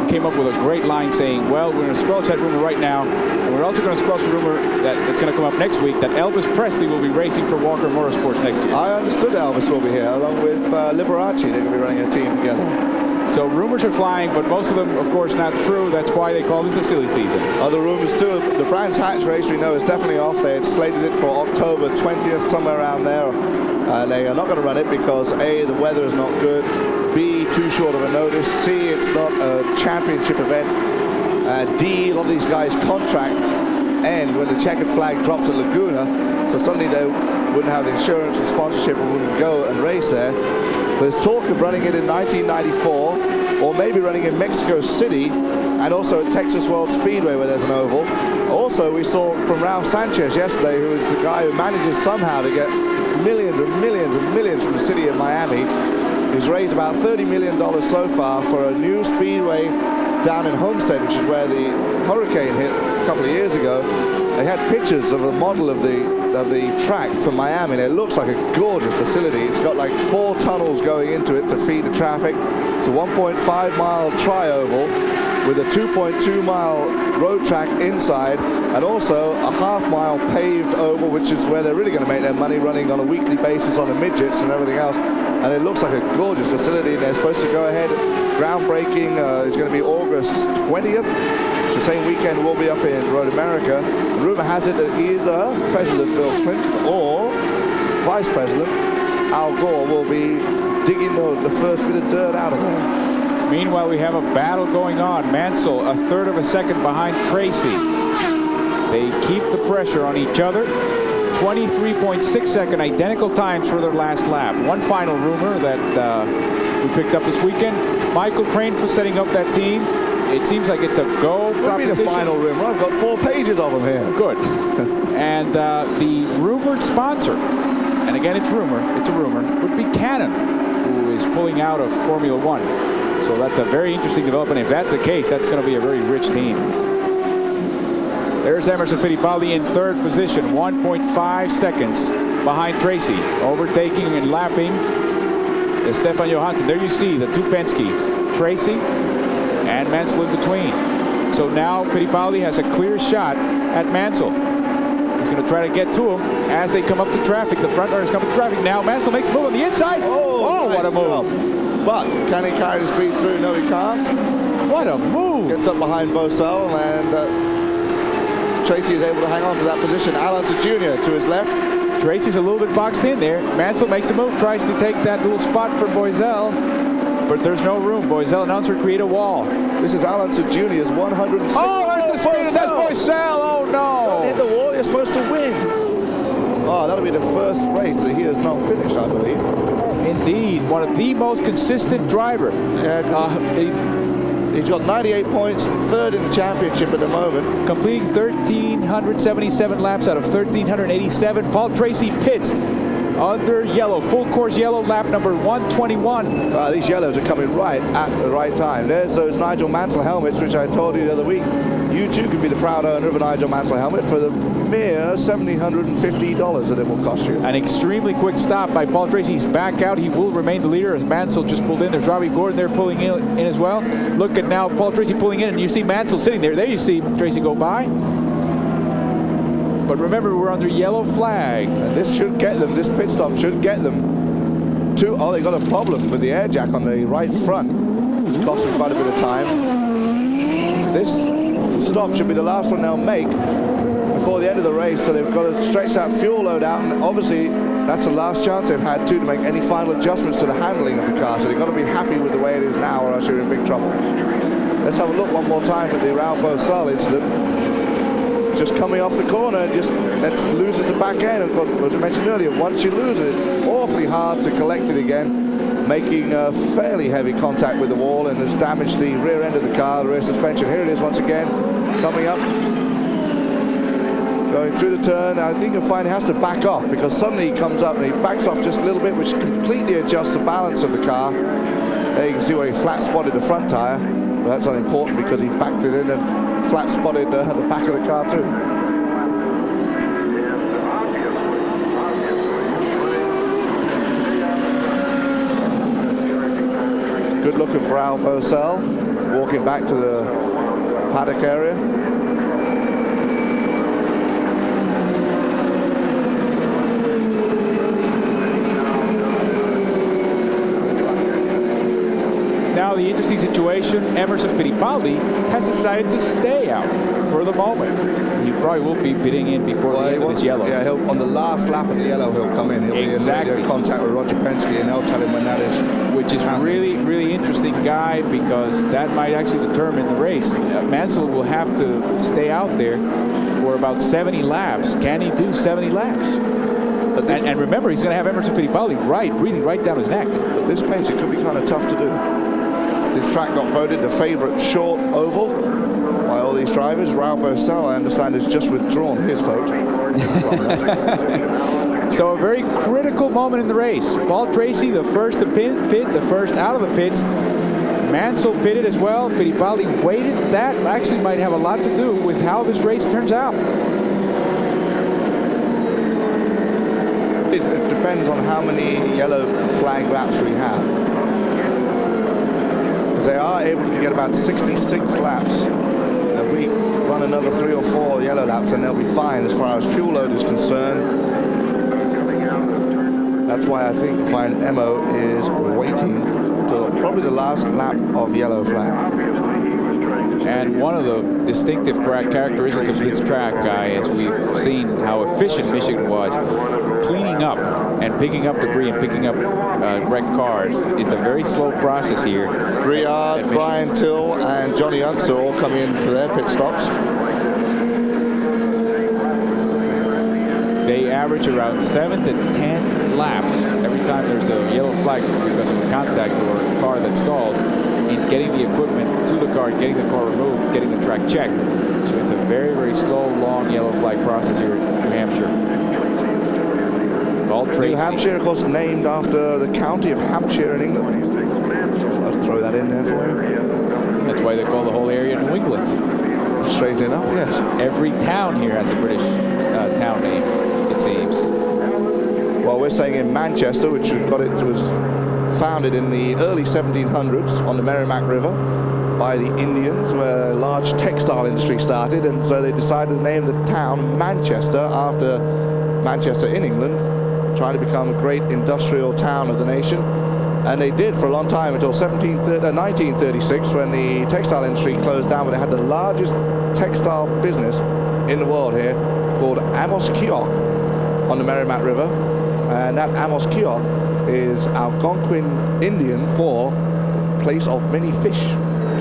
came up with a great line saying, well, we're going to squelch that rumor right now, and we're also going to squelch the rumor that's going to come up next week that Elvis Presley will be racing for Walker Motorsports next year. I understood Elvis will be here, along with Liberace. They're going to be running a team together. So rumors are flying, but most of them, of course, not true. That's why they call this a silly season. Other rumors too. The Brands Hatch race we know is definitely off. They had slated it for October 20th, somewhere around there. They are not going to run it because A, the weather is not good. B, too short of a notice. C, it's not a championship event. D, a lot of these guys' contracts end when the checkered flag drops at Laguna. So suddenly they wouldn't have the insurance and sponsorship and wouldn't go and race there. There's talk of running it in 1994, or maybe running in Mexico City, and also at Texas World Speedway where there's an oval. Also, we saw from Ralph Sanchez yesterday, who is the guy who manages somehow to get millions and millions and millions from the city of Miami. He's raised about $30 million so far for a new speedway down in Homestead, which is where the hurricane hit a couple of years ago. They had pictures of the model of the track from Miami, and it looks like a gorgeous facility. It's got like 4 tunnels going into it to feed the traffic. It's a 1.5 mile tri-oval with a 2.2 mile road track inside, and also a half-mile paved oval, which is where they're really going to make their money, running on a weekly basis on the midgets and everything else. And it looks like a gorgeous facility. They're supposed to go ahead. Groundbreaking is going to be August 20th. The same weekend we'll be up in Road America. The rumor has it that either President Bill Clinton or Vice President Al Gore will be digging the first bit of dirt out of there. Meanwhile, we have a battle going on. Mansell, a third of a second behind Tracy. They keep the pressure on each other. 23.6 second, identical times for their last lap. One final rumor that we picked up this weekend. Michael Crane for setting up that team. It seems like it's a go proposition. What do you mean a final rumor? I've got 4 pages of them here. Good. And the rumored sponsor, and again it's a rumor, would be Canon, who is pulling out of Formula One. So that's a very interesting development. If that's the case, that's going to be a very rich team. There's Emerson Fittipaldi in 3rd position, 1.5 seconds behind Tracy, overtaking and lapping Stefan Johansson. There you see the 2 Penske's, Tracy and Mansell in between. So now Fittipaldi has a clear shot at Mansell. He's going to try to get to him as they come up to traffic. The front runners come up to traffic. Now Mansell makes a move on the inside. Oh, nice what a move. job. But can he carry the speed through? No, he can't. What a move. Gets up behind Bosell, and Tracy is able to hang on to that position. Alonso Jr. to his left. Tracy's a little bit boxed in there. Mansell makes a move, tries to take that little spot for Boisel, but there's no room. Boisel announcer create a wall. This is Alonso Jr.'s 106. Oh, there's the speed, and that's Boisel. Oh, no. Don't hit the wall, you're supposed to win. Oh, that'll be the first race that he has not finished, I believe. Indeed, one of the most consistent driver. He's got 98 points, 3rd in the championship at the moment. Completing 1,377 laps out of 1,387. Paul Tracy pits under yellow, full course yellow, lap number 121. These yellows are coming right at the right time. There's those Nigel Mansell helmets, which I told you the other week. You too can be the proud owner of a Nigel Mansell helmet for the mere $1,750 that it will cost you. An extremely quick stop by Paul Tracy. He's back out. He will remain the leader as Mansell just pulled in. There's Robbie Gordon there pulling in as well. Look at now Paul Tracy pulling in, and you see Mansell sitting there. There you see Tracy go by. But remember, we're under yellow flag. And this should get them, this pit stop should get them to, they got a problem with the air jack on the right front. It's cost them quite a bit of time. This stop should be the last one they'll make before the end of the race, so they've got to stretch that fuel load out, and obviously that's the last chance they've had to make any final adjustments to the handling of the car, so they've got to be happy with the way it is now, or else you're in big trouble. Let's have a look one more time at the Raul Boesel incident. Just coming off the corner and just loses the back end. And as I mentioned earlier, once you lose it, awfully hard to collect it again, making a fairly heavy contact with the wall, and has damaged the rear end of the car, the rear suspension. Here it is once again, coming up, going through the turn. I think you'll find he has to back off, because suddenly he comes up and he backs off just a little bit, which completely adjusts the balance of the car. There you can see where he flat spotted the front tire, but that's unimportant because he backed it in and flat spotted the back of the car too. Good looking for Raul Boesel, walking back to the paddock area. Now the interesting situation, Emerson Fittipaldi has decided to stay out for the moment. He probably will be pitting in before the end of this yellow. Yeah, on the last lap of the yellow, he'll come in. He'll be in contact with Roger Penske, and they'll tell him when that is. Which is really, really interesting guy, because that might actually determine the race. Mansell will have to stay out there for about 70 laps. Can he do 70 laps? And remember, he's going to have Emerson Fittipaldi breathing right down his neck. At this pace, it could be kind of tough to do. This track got voted the favorite short oval by all these drivers. Raul Boesel, I understand, has just withdrawn his vote. So a very critical moment in the race. Paul Tracy, the first to pit, the first out of the pits. Mansell pitted as well. Fittipaldi waited. That actually might have a lot to do with how this race turns out. It depends on how many yellow flag laps we have. They are able to get about 66 laps. If we run another 3 or 4 yellow laps, then they'll be fine as far as fuel load is concerned. That's why I think fine Emo is waiting till probably the last lap of yellow flag. And one of the distinctive characteristics of this track, guy, as we've seen how efficient Michigan was, cleaning up and picking up debris and picking up wrecked cars. It's a very slow process here. Briard, Brian Till, and Johnny Unser all coming in for their pit stops. They average around 7 to 10 laps every time there's a yellow flag because of a contact or a car that's stalled in getting the equipment to the car, getting the car removed, getting the track checked. So it's a very, very slow, long yellow flag process here in New Hampshire. New Hampshire, of course, named after the county of Hampshire in England. I'll throw that in there for you. That's why they call the whole area New England. Straight enough, yes. Every town here has a British town name, it seems. Well, we're staying in Manchester, which was founded in the early 1700s on the Merrimack River by the Indians, where a large textile industry started, and so they decided to name the town Manchester after Manchester in England, trying to become a great industrial town of the nation. And they did for a long time until 1936, when the textile industry closed down, but they had the largest textile business in the world here called Amos Keok on the Merrimack River. And that Amos Keok is Algonquin Indian for place of many fish.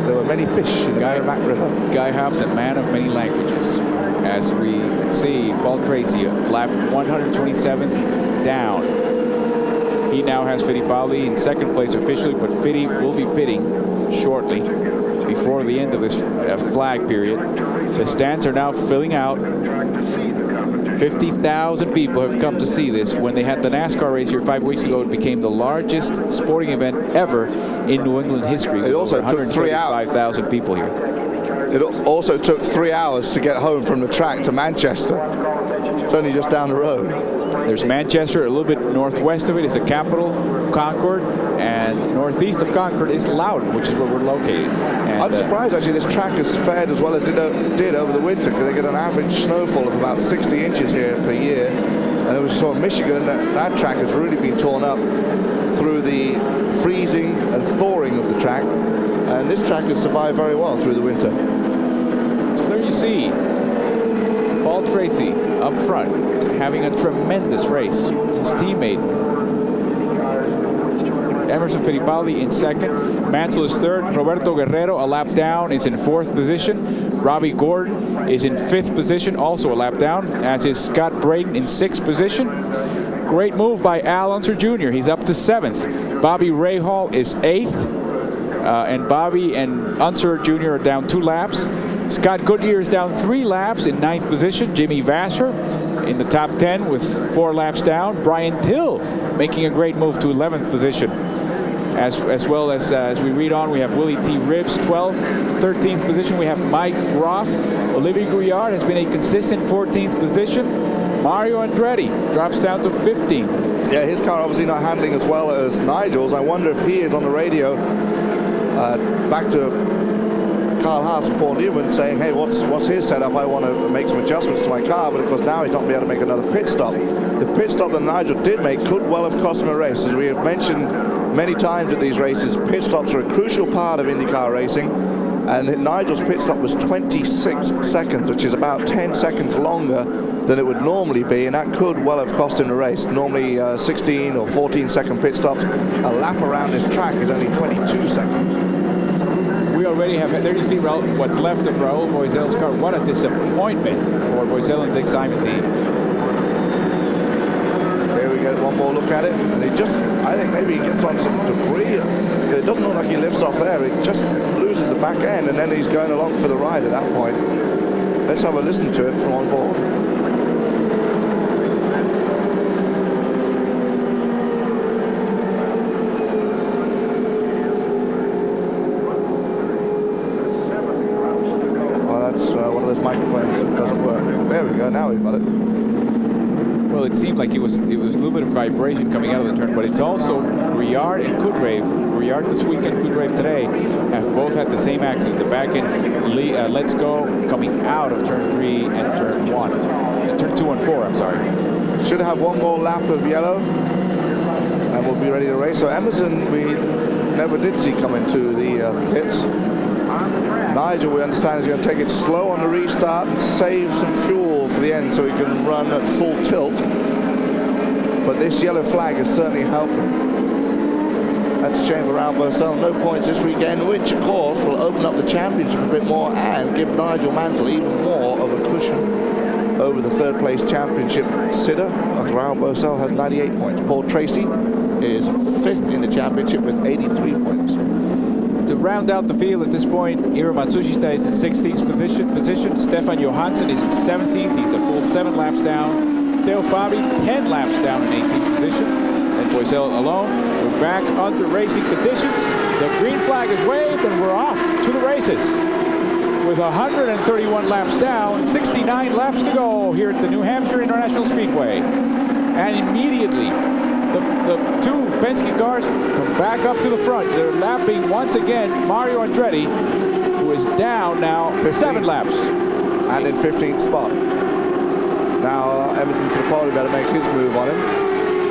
There were many fish in the Merrimack River. Guy Hobson, man of many languages. As we see, Paul Tracy, lap 127th down. He now has Fittipaldi in second place officially, but Fitti will be pitting shortly before the end of this flag period. The stands are now filling out. 50,000 people have come to see this. When they had the NASCAR race here 5 weeks ago, it became the largest sporting event ever in New England history. It also took 3 hours. 135,000 people here. It also took 3 hours to get home from the track to Manchester. It's only just down the road. There's Manchester. A little bit northwest of it is the capital, Concord, and northeast of Concord is Loudon, which is where we're located. And, I'm surprised actually this track has fared as well as it did over the winter, because they get an average snowfall of about 60 inches here per year. And it was sort of Michigan, that track has really been torn up through the freezing and thawing of the track. And this track has survived very well through the winter. So there you see Paul Tracy up front, having a tremendous race. His teammate Emerson Fittipaldi in second. Mansell is third. Roberto Guerrero, a lap down, is in fourth position. Robbie Gordon is in fifth position, also a lap down, as is Scott Braden in sixth position. Great move by Al Unser Jr. He's up to seventh. Bobby Rahal is eighth. And Bobby and Unser Jr. are down 2 laps. Scott Goodyear is down 3 laps in ninth position. Jimmy Vasser in the top 10 with 4 laps down. Brian Till making a great move to 11th position. As well as we read on, we have Willie T. Ribbs, 12th. 13th position, we have Mike Groff. Olivier Gouillard has been a consistent 14th position. Mario Andretti drops down to 15th. Yeah, his car obviously not handling as well as Nigel's. I wonder if he is on the radio back to Carl Haas and Paul Newman saying, hey, what's his setup? I want to make some adjustments to my car, but of course now he's not going to be able to make another pit stop. The pit stop that Nigel did make could well have cost him a race. As we have mentioned many times at these races, pit stops are a crucial part of IndyCar racing, and Nigel's pit stop was 26 seconds, which is about 10 seconds longer than it would normally be, and that could well have cost him the race. Normally 16 or 14 second pit stops. A lap around this track is only 22 seconds. We already have, there you see what's left of Raul Boisel's car. What a disappointment for Boisel and Dick Simon team. There we go, one more look at it, and he just, I think maybe he gets on some debris. It doesn't look like he lifts off there, it just loses the back end, and then he's going along for the ride at that point. Let's have a listen to it from on board. Microphones doesn't work. There we go, now we've got it. Well, it seemed like it was a little bit of vibration coming out of the turn, but it's also Briard and Kudrave. Briard this weekend, Kudrave today, have both had the same accident. The back end Let's Go coming out of turn 3 and turn 1. Turn 2 and 4, I'm sorry. Should have one more lap of yellow and we'll be ready to race. So Emerson, we never did see come into the pits. Nigel, we understand, is going to take it slow on the restart and save some fuel for the end so he can run at full tilt. But this yellow flag has certainly helped him. That's a shame for Raul Boesel. No points this weekend, which of course will open up the championship a bit more and give Nigel Mansell even more of a cushion. over the third place championship sitter of Raul Boesel has 98 points. Paul Tracy is 5th in the championship with 83 points. To round out the field at this point, Hiro Matsushita is in 16th position. Stefan Johansson is in 17th. He's a full 7 laps down. Theo Fabi, 10 laps down in 18th position. And Boesel alone. We're back under racing conditions. The green flag is waved and we're off to the races. With 131 laps down, 69 laps to go here at the New Hampshire International Speedway. And immediately, the two Penske cars come back up to the front. They're lapping once again Mario Andretti, who is down now 7 laps. And in 15th spot. Now Emerson Fittipaldi better make his move on him.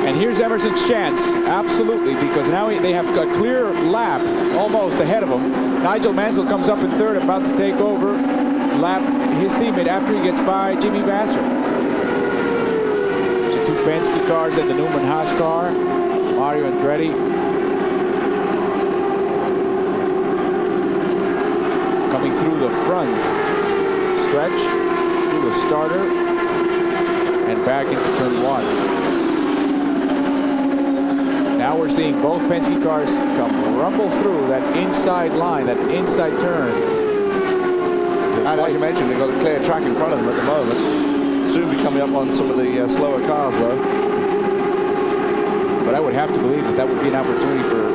And here's Emerson's chance, absolutely, because now they have a clear lap almost ahead of him. Nigel Mansell comes up in third, about to take over, lap his teammate after he gets by Jimmy Vasser. So 2 Penske cars and the Newman Haas car. Mario Andretti. Coming through the front stretch, through the starter, and back into turn 1. Now we're seeing both Penske cars come rumble through that inside line, that inside turn. And like you mentioned, they've got a clear track in front of them at the moment. Soon be coming up on some of the slower cars, though. But I would have to believe that would be an opportunity for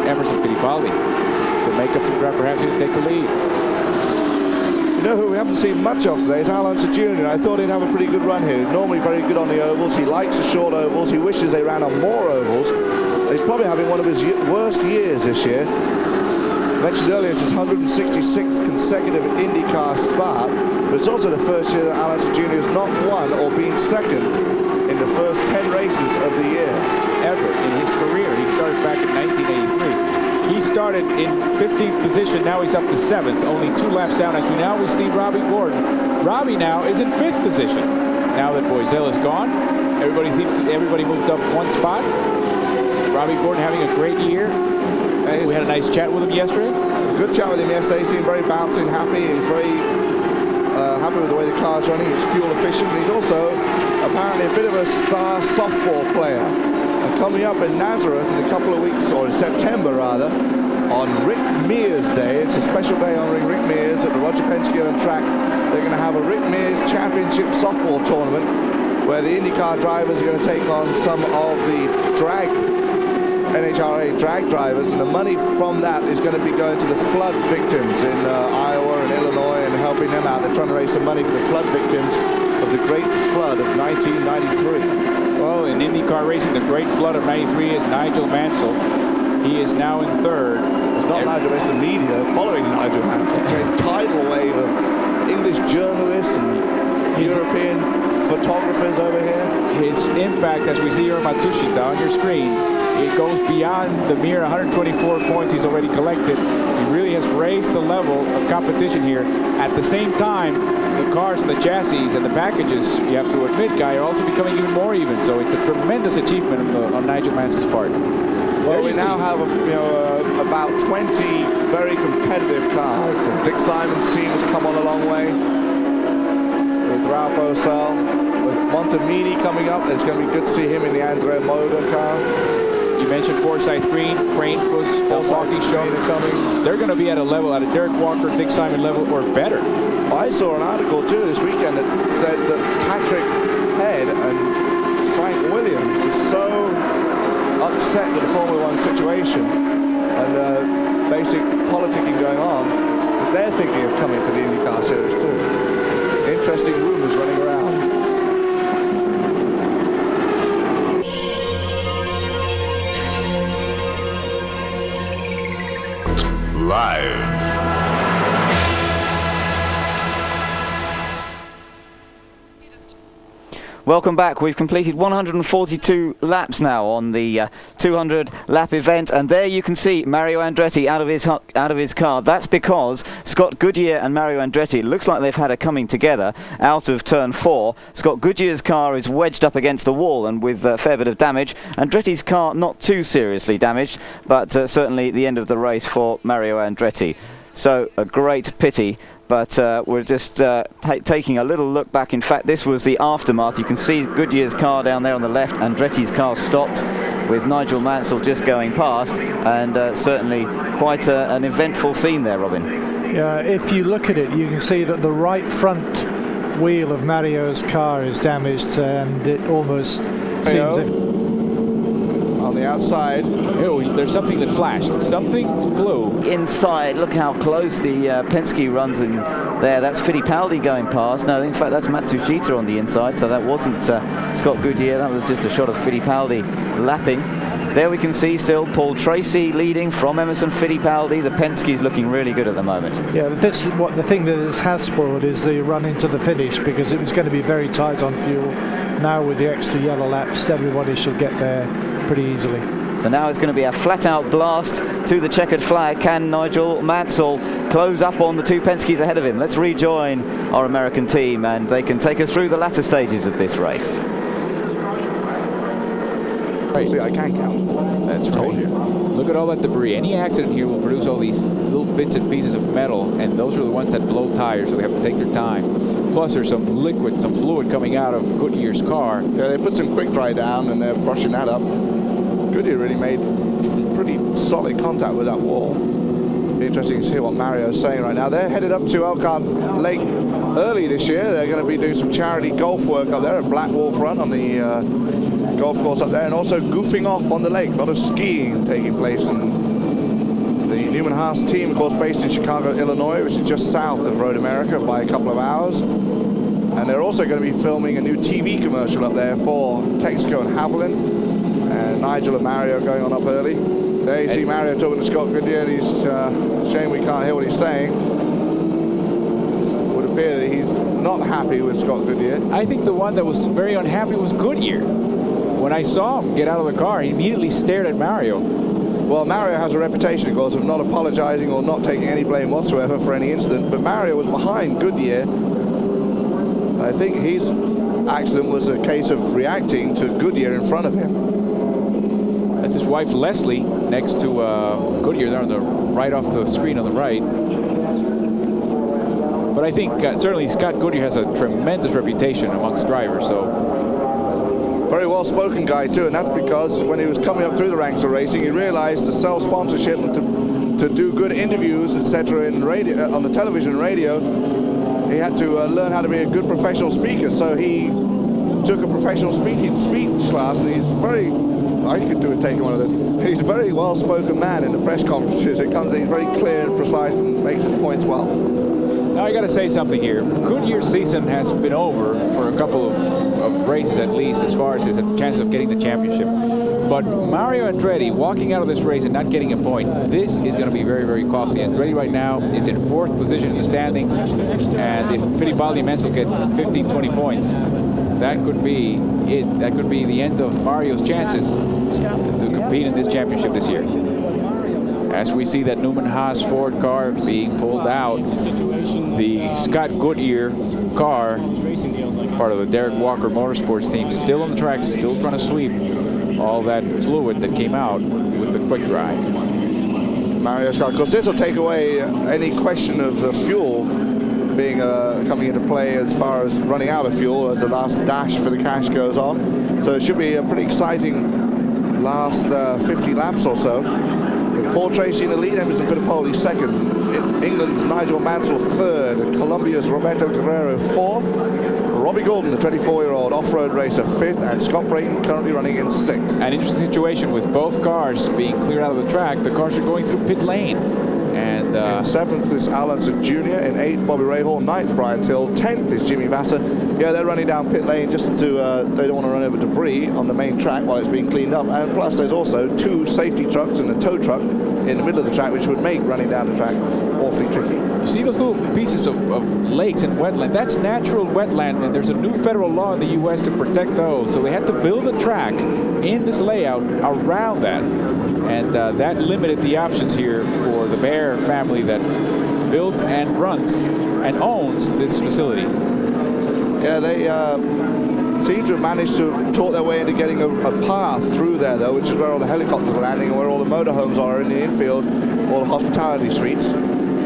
Emerson Fittipaldi to make up some ground, perhaps even take the lead. You know who we haven't seen much of today is Alonso Jr. I thought he'd have a pretty good run here. He's normally very good on the ovals. He likes the short ovals. He wishes they ran on more ovals. He's probably having one of his worst years this year. Mentioned earlier, it's his 166th consecutive IndyCar start, but it's also the first year that Alonso Jr. has not won or been second in the first 10 races of the year. Ever in his career. He started back in 1983. He started in 15th position. Now he's up to 7th, only 2 laps down. As we see Robbie Gordon. Robbie now is in 5th position. Now that Boesel is gone, everybody moved up 1 spot. Robbie Gordon having a great year. We had a nice chat with him yesterday. Good chat with him yesterday. He seemed very bouncing, happy. He's very happy with the way the car's running. It's fuel efficient. He's also apparently a bit of a star softball player. Coming up in Nazareth in a couple of weeks, or in September rather, on Rick Mears Day. It's a special day honoring Rick Mears at the Roger Penske-owned track. They're going to have a Rick Mears Championship softball tournament where the IndyCar drivers are going to take on some of the drag NHRA drag drivers, and the money from that is going to be going to the flood victims in Iowa and Illinois and helping them out. They're trying to raise some money for the flood victims of the Great Flood of 1993. Well, in IndyCar racing, the Great Flood of 93 is Nigel Mansell. He is now in 3rd. It's not Nigel, it's the media following Nigel Mansell. A great tidal wave of English journalists and European photographers over here. His impact, as we see here on Matsushita on your screen, it goes beyond the mere 124 points he's already collected. He really has raised the level of competition here. At the same time, the cars and the chassis and the packages, you have to admit, Guy, are also becoming even more even. So it's a tremendous achievement on Nigel Mansell's part. Well, we now have about 20 very competitive cars. Dick Simon's team has come on a long way with Raul Boesel. With Montemini coming up, it's going to be good to see him in the Andrea Moda car. You mentioned Forsyth Green, Crane Fuss, Milwaukee show. They're going to be at a level, at a Derek Walker, Dick Simon level or better. I saw an article too this weekend that said that Patrick Head and Frank Williams are so upset with the Formula One situation and basic politicking going on that they're thinking of coming to the IndyCar Series too. Interesting rumors running around. Live. Welcome back. We've completed 142 laps now on the 200 lap event, and there you can see Mario Andretti out of his car. That's because Scott Goodyear and Mario Andretti, it looks like they've had a coming together out of turn 4. Scott Goodyear's car is wedged up against the wall and with a fair bit of damage. Andretti's car not too seriously damaged, but certainly the end of the race for Mario Andretti. So a great pity. But But we're just taking a little look back. In fact, this was the aftermath. You can see Goodyear's car down there on the left. Andretti's car stopped with Nigel Mansell just going past, and certainly quite an eventful scene there, Robin. Yeah, if you look at it, you can see that the right front wheel of Mario's car is damaged, and it almost seems if on the outside. Oh, there's something that flashed. Something flew. Inside, look how close the Penske runs in there. That's Fittipaldi going past. No, in fact, that's Matsushita on the inside, so that wasn't Scott Goodyear. That was just a shot of Fittipaldi lapping. There we can see still Paul Tracy leading from Emerson Fittipaldi. The Penske's looking really good at the moment. Yeah, this is what the thing that this has spoiled is the run into the finish, because it was going to be very tight on fuel. Now with the extra yellow laps, everybody should get there pretty easily. So now it's going to be a flat-out blast to the checkered flag. Can Nigel Mansell close up on the two Penske's ahead of him? Let's rejoin our American team, and they can take us through the latter stages of this race. See, I can't count. That's right. Look at all that debris. Any accident here will produce all these little bits and pieces of metal, and those are the ones that blow tires, so they have to take their time. Plus, there's some liquid, some fluid coming out of Goodyear's car. Yeah, they put some quick dry down, and they're brushing that up. Goodyear really made pretty solid contact with that wall. Be interesting to see what Mario's saying right now. They're headed up to Elkhart Lake early this year. They're going to be doing some charity golf work up there at Blackwall Front on the golf course up there, and also goofing off on the lake. A lot of skiing taking place. And the Newman Haas team, of course, based in Chicago, Illinois, which is just south of Road America by a couple of hours. And they're also going to be filming a new TV commercial up there for Texaco and Haviland. And Nigel and Mario going on up early. There you see Mario talking to Scott Goodyear. He's shame we can't hear what he's saying. It would appear that he's not happy with Scott Goodyear. I think the one that was very unhappy was Goodyear. When I saw him get out of the car, he immediately stared at Mario. Well, Mario has a reputation, of course, of not apologizing or not taking any blame whatsoever for any incident, but Mario was behind Goodyear. I think his accident was a case of reacting to Goodyear in front of him. That's his wife, Leslie, next to Goodyear there on the right off the screen on the right. But I think certainly Scott Goodyear has a tremendous reputation amongst drivers, so. Very well-spoken guy too, and that's because when he was coming up through the ranks of racing, he realized to sell sponsorship and to do good interviews, etc., in radio, on the television and radio, he had to learn how to be a good professional speaker. So he took a professional speech class, and he's very, I could do it taking one of those. He's a very well-spoken man in the press conferences. It comes in, he's very clear and precise and makes his points well. Now I got to say something here. Goodyear's season has been over for a couple of races at least, as far as his chances of getting the championship. But Mario Andretti walking out of this race and not getting a point, this is going to be very, very costly. Andretti right now is in 4th position in the standings, and if Fittipaldi and Mansell get 15, 20 points, that could be it. That could be the end of Mario's chances to compete in this championship this year. As we see that Newman Haas Ford car being pulled out, the Scott Goodyear car, part of the Derek Walker Motorsports team, still on the track, still trying to sweep all that fluid that came out with the quick dry. Mario's car, because this will take away any question of the fuel being coming into play as far as running out of fuel as the last dash for the cash goes on. So it should be a pretty exciting last 50 laps or so. With Paul Tracy in the lead, Emerson Fittipaldi second, England's Nigel Mansell third, Colombia's Roberto Guerrero fourth, Robbie Goulden, the 24-year-old off-road racer, fifth, and Scott Brayton currently running in sixth. An interesting situation with both cars being cleared out of the track. The cars are going through pit lane. And in seventh is Alonso Jr., in eighth Bobby Rahal, ninth Brian Till, 10th is Jimmy Vasser. Yeah, they're running down pit lane just to, they don't want to run over debris on the main track while it's being cleaned up. And plus there's also 2 safety trucks and a tow truck in the middle of the track, which would make running down the track awfully tricky. You see those little pieces of lakes and wetland? That's natural wetland, and there's a new federal law in the U.S. to protect those. So they had to build a track in this layout around that. And that limited the options here for the Bear family that built and runs and owns this facility. Yeah, they seem to have managed to talk their way into getting a path through there, though, which is where all the helicopters are landing and where all the motorhomes are in the infield, all the hospitality suites.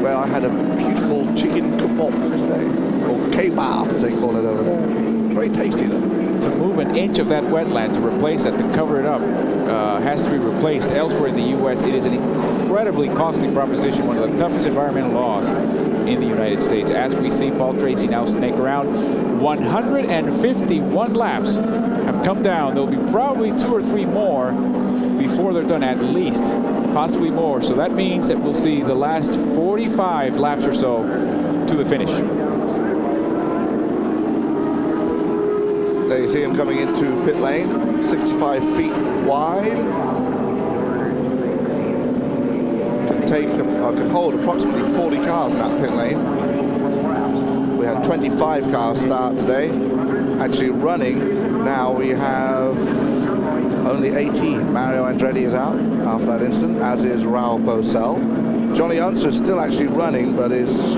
where I had a beautiful chicken kebab today, or kebab as they call it over there. Very tasty though. To move an inch of that wetland, to replace that, to cover it up, has to be replaced elsewhere in the U.S. It is an incredibly costly proposition, one of the toughest environmental laws in the United States. As we see Paul Tracy now snake around, 151 laps have come down. There'll be probably 2 or 3 more before they're done, at least, possibly more. So that means that we'll see the last 45 laps or so to the finish. There you see him coming into pit lane, 65 feet wide. Can hold approximately 40 cars in that pit lane. We had 25 cars start today. Actually running now, we have only 18. Mario Andretti is out after that incident, as is Raul Boesel. Johnny Unser is still actually running, but is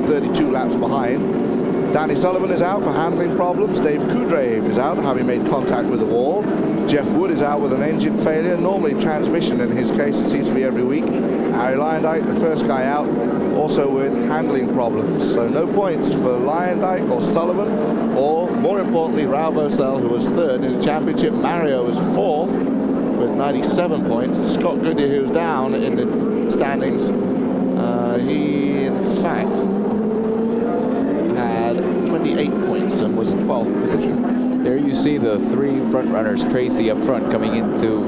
32 laps behind. Danny Sullivan is out for handling problems. Dave Kudrave is out, having made contact with the wall. Jeff Wood is out with an engine failure. Normally transmission in his case, it seems to be every week. Harry Lyondike, the first guy out, also with handling problems. So no points for Lyondike or Sullivan, or more importantly, Raul Boesel, who was third in the championship. Mario was fourth with 97 points. Scott Goodyear, who's down in the standings, he in fact had 28 points and was in 12th position. There you see the 3 front runners, Tracy up front coming into,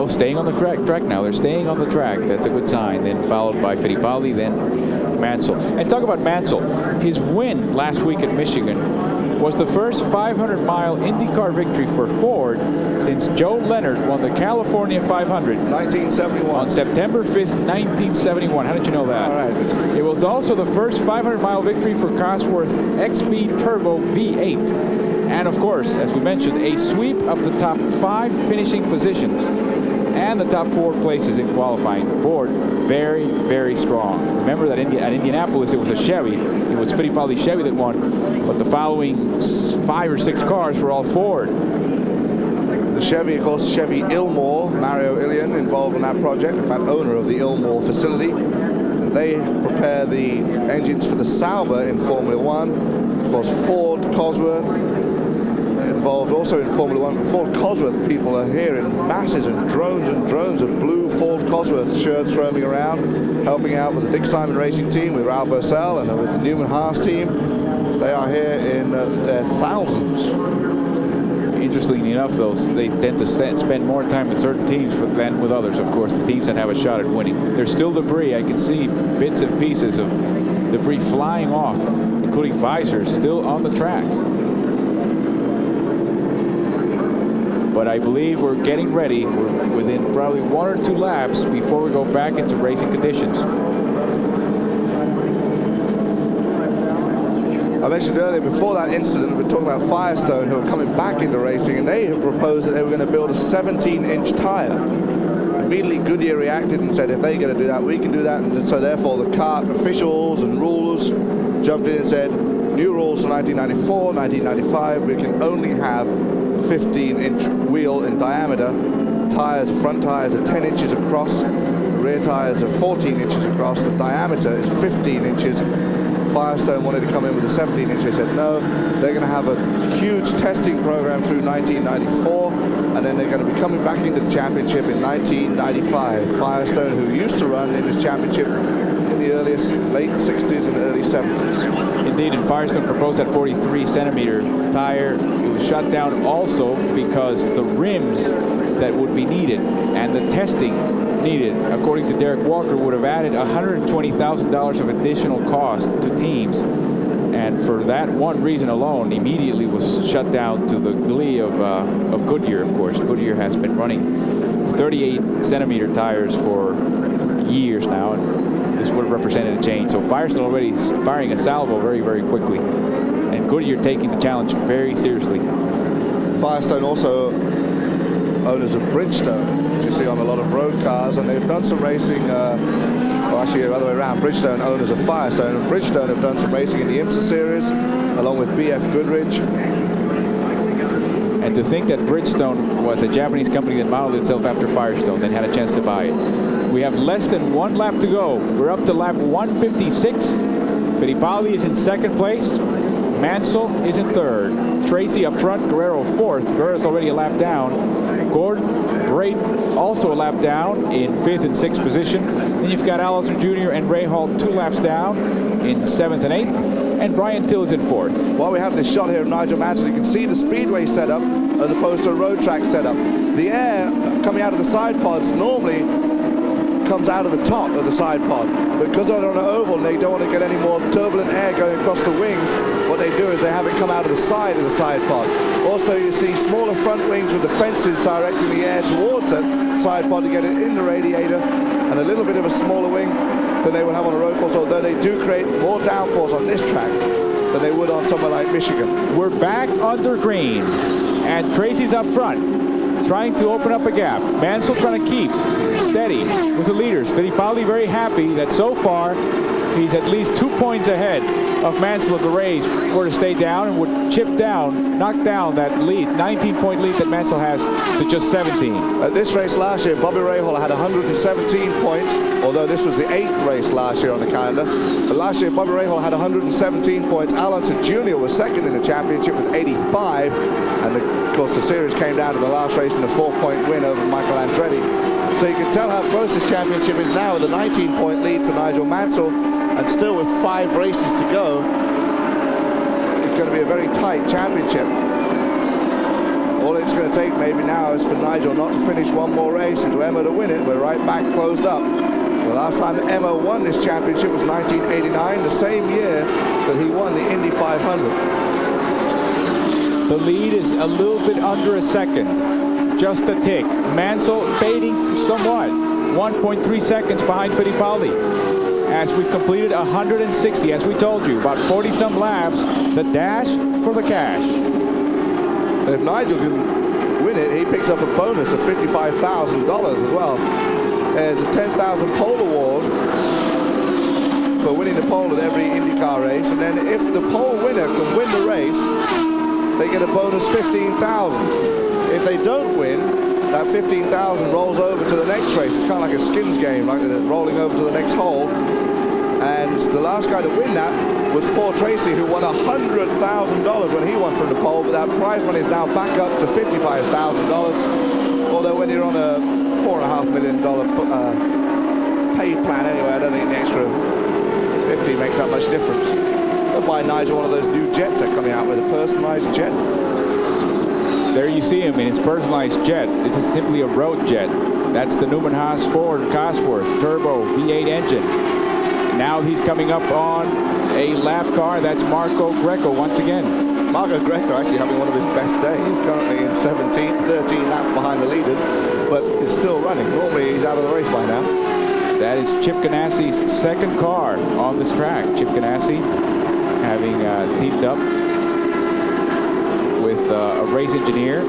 staying on the track now. They're staying on the track. That's a good sign. Then followed by Fittipaldi, then Mansell. And talk about Mansell. His win last week at Michigan was the first 500-mile IndyCar victory for Ford since Joe Leonard won the California 500 1971. on September 5th, 1971. How did you know that? All right. It was also the first 500-mile victory for Cosworth XP Turbo V8. And of course, as we mentioned, a sweep of the top 5 finishing positions and the top 4 places in qualifying. Ford, very, very strong. Remember that at Indianapolis, it was a Chevy. It was Fittipaldi Chevy that won, but the following 5 or 6 cars were all Ford. The Chevy, of course, Chevy Ilmore, Mario Ilian involved in that project, in fact, owner of the Ilmore facility. And they prepare the engines for the Sauber in Formula One. Of course, Ford Cosworth involved also in Formula One. Ford Cosworth people are here in masses and drones of blue Ford Cosworth shirts roaming around, helping out with the Dick Simon Racing team, with Raul Boesel, and with the Newman Haas team. They are here in their thousands. Interestingly enough, though, they tend to spend more time with certain teams than with others, of course, the teams that have a shot at winning. There's still debris. I can see bits and pieces of debris flying off, including visors, still on the track. But I believe we're getting ready. We're within probably 1 or 2 laps before we go back into racing conditions. I mentioned earlier, before that incident, we were talking about Firestone, who are coming back into racing, and they have proposed that they were going to build a 17-inch tire. Immediately Goodyear reacted and said, if they're going to do that, we can do that. And so therefore the kart officials and rulers jumped in and said, new rules for 1994, 1995, we can only have 15-inch wheel in diameter. Tires, front tires are 10 inches across, rear tires are 14 inches across. The diameter is 15 inches. Firestone wanted to come in with a 17 inch. They said no, they're going to have a huge testing program through 1994, and then they're going to be coming back into the championship in 1995. Firestone, who used to run in this championship in the late 60s and early 70s. Indeed, and Firestone proposed that 43-centimeter tire. It was shut down also because the rims that would be needed and the testing needed, according to Derek Walker, would have added $120,000 of additional cost to teams. And for that one reason alone, immediately was shut down, to the glee of Goodyear, of course. Goodyear has been running 38-centimeter tires for years now, and this would have represented a change. So Firestone already firing a salvo very, very quickly, and Goodyear taking the challenge very seriously. Firestone also owners of Bridgestone, which you see on a lot of road cars, and they've done some racing, well, actually the other way around. Bridgestone owners of Firestone, and Bridgestone have done some racing in the IMSA series along with BF Goodrich. And to think that Bridgestone was a Japanese company that modeled itself after Firestone, then had a chance to buy it. We have less than 1 lap to go. We're up to lap 156. Fittipaldi is in second place. Mansell is in third. Tracy up front. Guerrero fourth. Guerrero's already a lap down. Gordon, Brayton also a lap down in fifth and sixth position. Then you've got Allison Jr. and Ray Hall 2 laps down in seventh and eighth. And Brian Till is in fourth. While we have this shot here of Nigel Mansell, you can see the speedway setup as opposed to a road track setup. The air coming out of the side pods normally comes out of the top of the side pod. Because they're on an oval and they don't want to get any more turbulent air going across the wings, what they do is they have it come out of the side pod. Also, you see smaller front wings with the fences directing the air towards that side pod to get it in the radiator, and a little bit of a smaller wing than they would have on a road course, although they do create more downforce on this track than they would on somewhere like Michigan. We're back under green, and Tracy's up front, trying to open up a gap. Mansell trying to keep steady with the leaders. Fittipaldi very happy that so far he's at least 2 points ahead of Mansell if the race were to stay down, and would chip down, knock down that lead, 19-point lead that Mansell has to just 17. At this race last year, Bobby Rahal had 117 points, although this was the 8th race last year on the calendar. But last year, Bobby Rahal had 117 points. Alonso Jr. was second in the championship with 85, and of course the series came down to the last race in a 4-point win over Michael Andretti. So you can tell how close this championship is now with a 19-point lead for Nigel Mansell, and still with 5 races to go. It's going to be a very tight championship. All it's going to take maybe now is for Nigel not to finish one more race and to Emma to win it. We're right back closed up. The last time that Emma won this championship was 1989, the same year that he won the Indy 500. The lead is a little bit under a second, just a tick. Mansell fading somewhat, 1.3 seconds behind Fittipaldi. As we've completed 160, as we told you, about 40-some laps, the dash for the cash. If Nigel can win it, he picks up a bonus of $55,000 as well. There's a $10,000 pole award for winning the pole at every IndyCar race, and then if the pole winner can win the race, they get a bonus $15,000. If they don't win, that $15,000 rolls over to the next race. It's kind of like a skins game, like rolling over to the next hole. And the last guy to win that was Paul Tracy, who won $100,000 when he won from the pole, but that prize money is now back up to $55,000. Although when you're on a $4.5 million pay plan anyway, I don't think the extra 50 makes that much difference. I'll buy Nigel one of those new jets that are coming out with, a personalized jet. There you see him in his personalized jet. This is simply a road jet. That's the Newman Haas Ford Cosworth Turbo V8 engine. Now he's coming up on a lap car. That's Marco Greco once again. Marco Greco actually having one of his best days. He's currently in 17th, 13 laps behind the leaders, but he's still running. Normally he's out of the race by now. That is Chip Ganassi's second car on this track. Chip Ganassi having teamed up with a race engineer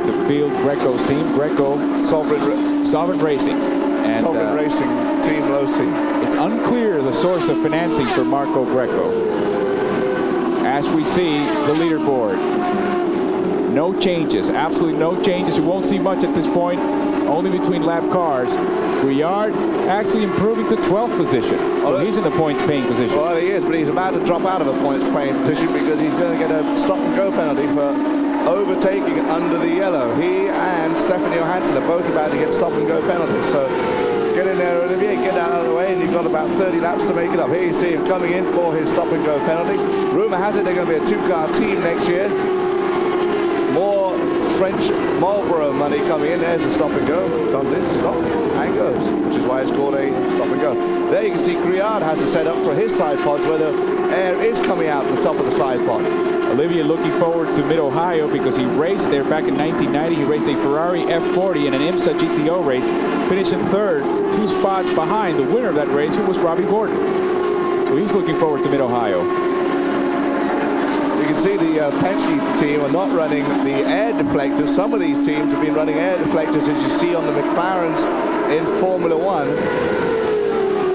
to field Greco's team. Greco, Sovereign Racing. And, Sovereign Racing, Team Losi. It's unclear the source of financing for Marco Greco. As we see the leaderboard, no changes, absolutely no changes. You won't see much at this point, only between lap cars. Briard actually improving to 12th position, so he's in the points-paying position. Well, he is, but he's about to drop out of a points-paying position because he's going to get a stop-and-go penalty for overtaking under the yellow. He and Stefan Johansson are both about to get stop-and-go penalties, so get in there, Olivier, get out of the way, and you've got about 30 laps to make it up. Here you see him coming in for his stop-and-go penalty. Rumour has it they're going to be a 2-car team next year. More French Marlboro money coming in. There's a stop-and-go. Comes in, stop, and goes, which is why it's called a stop-and-go. There you can see Griard has a setup for his side pods where the air is coming out the top of the side pod. Olivia looking forward to Mid-Ohio because he raced there back in 1990. He raced a Ferrari F40 in an IMSA GTO race, finishing third, 2 spots behind the winner of that race, who was Robbie Gordon. So he's looking forward to Mid-Ohio. You can see the Penske team are not running the air deflectors. Some of these teams have been running air deflectors, as you see on the McLarens in Formula One.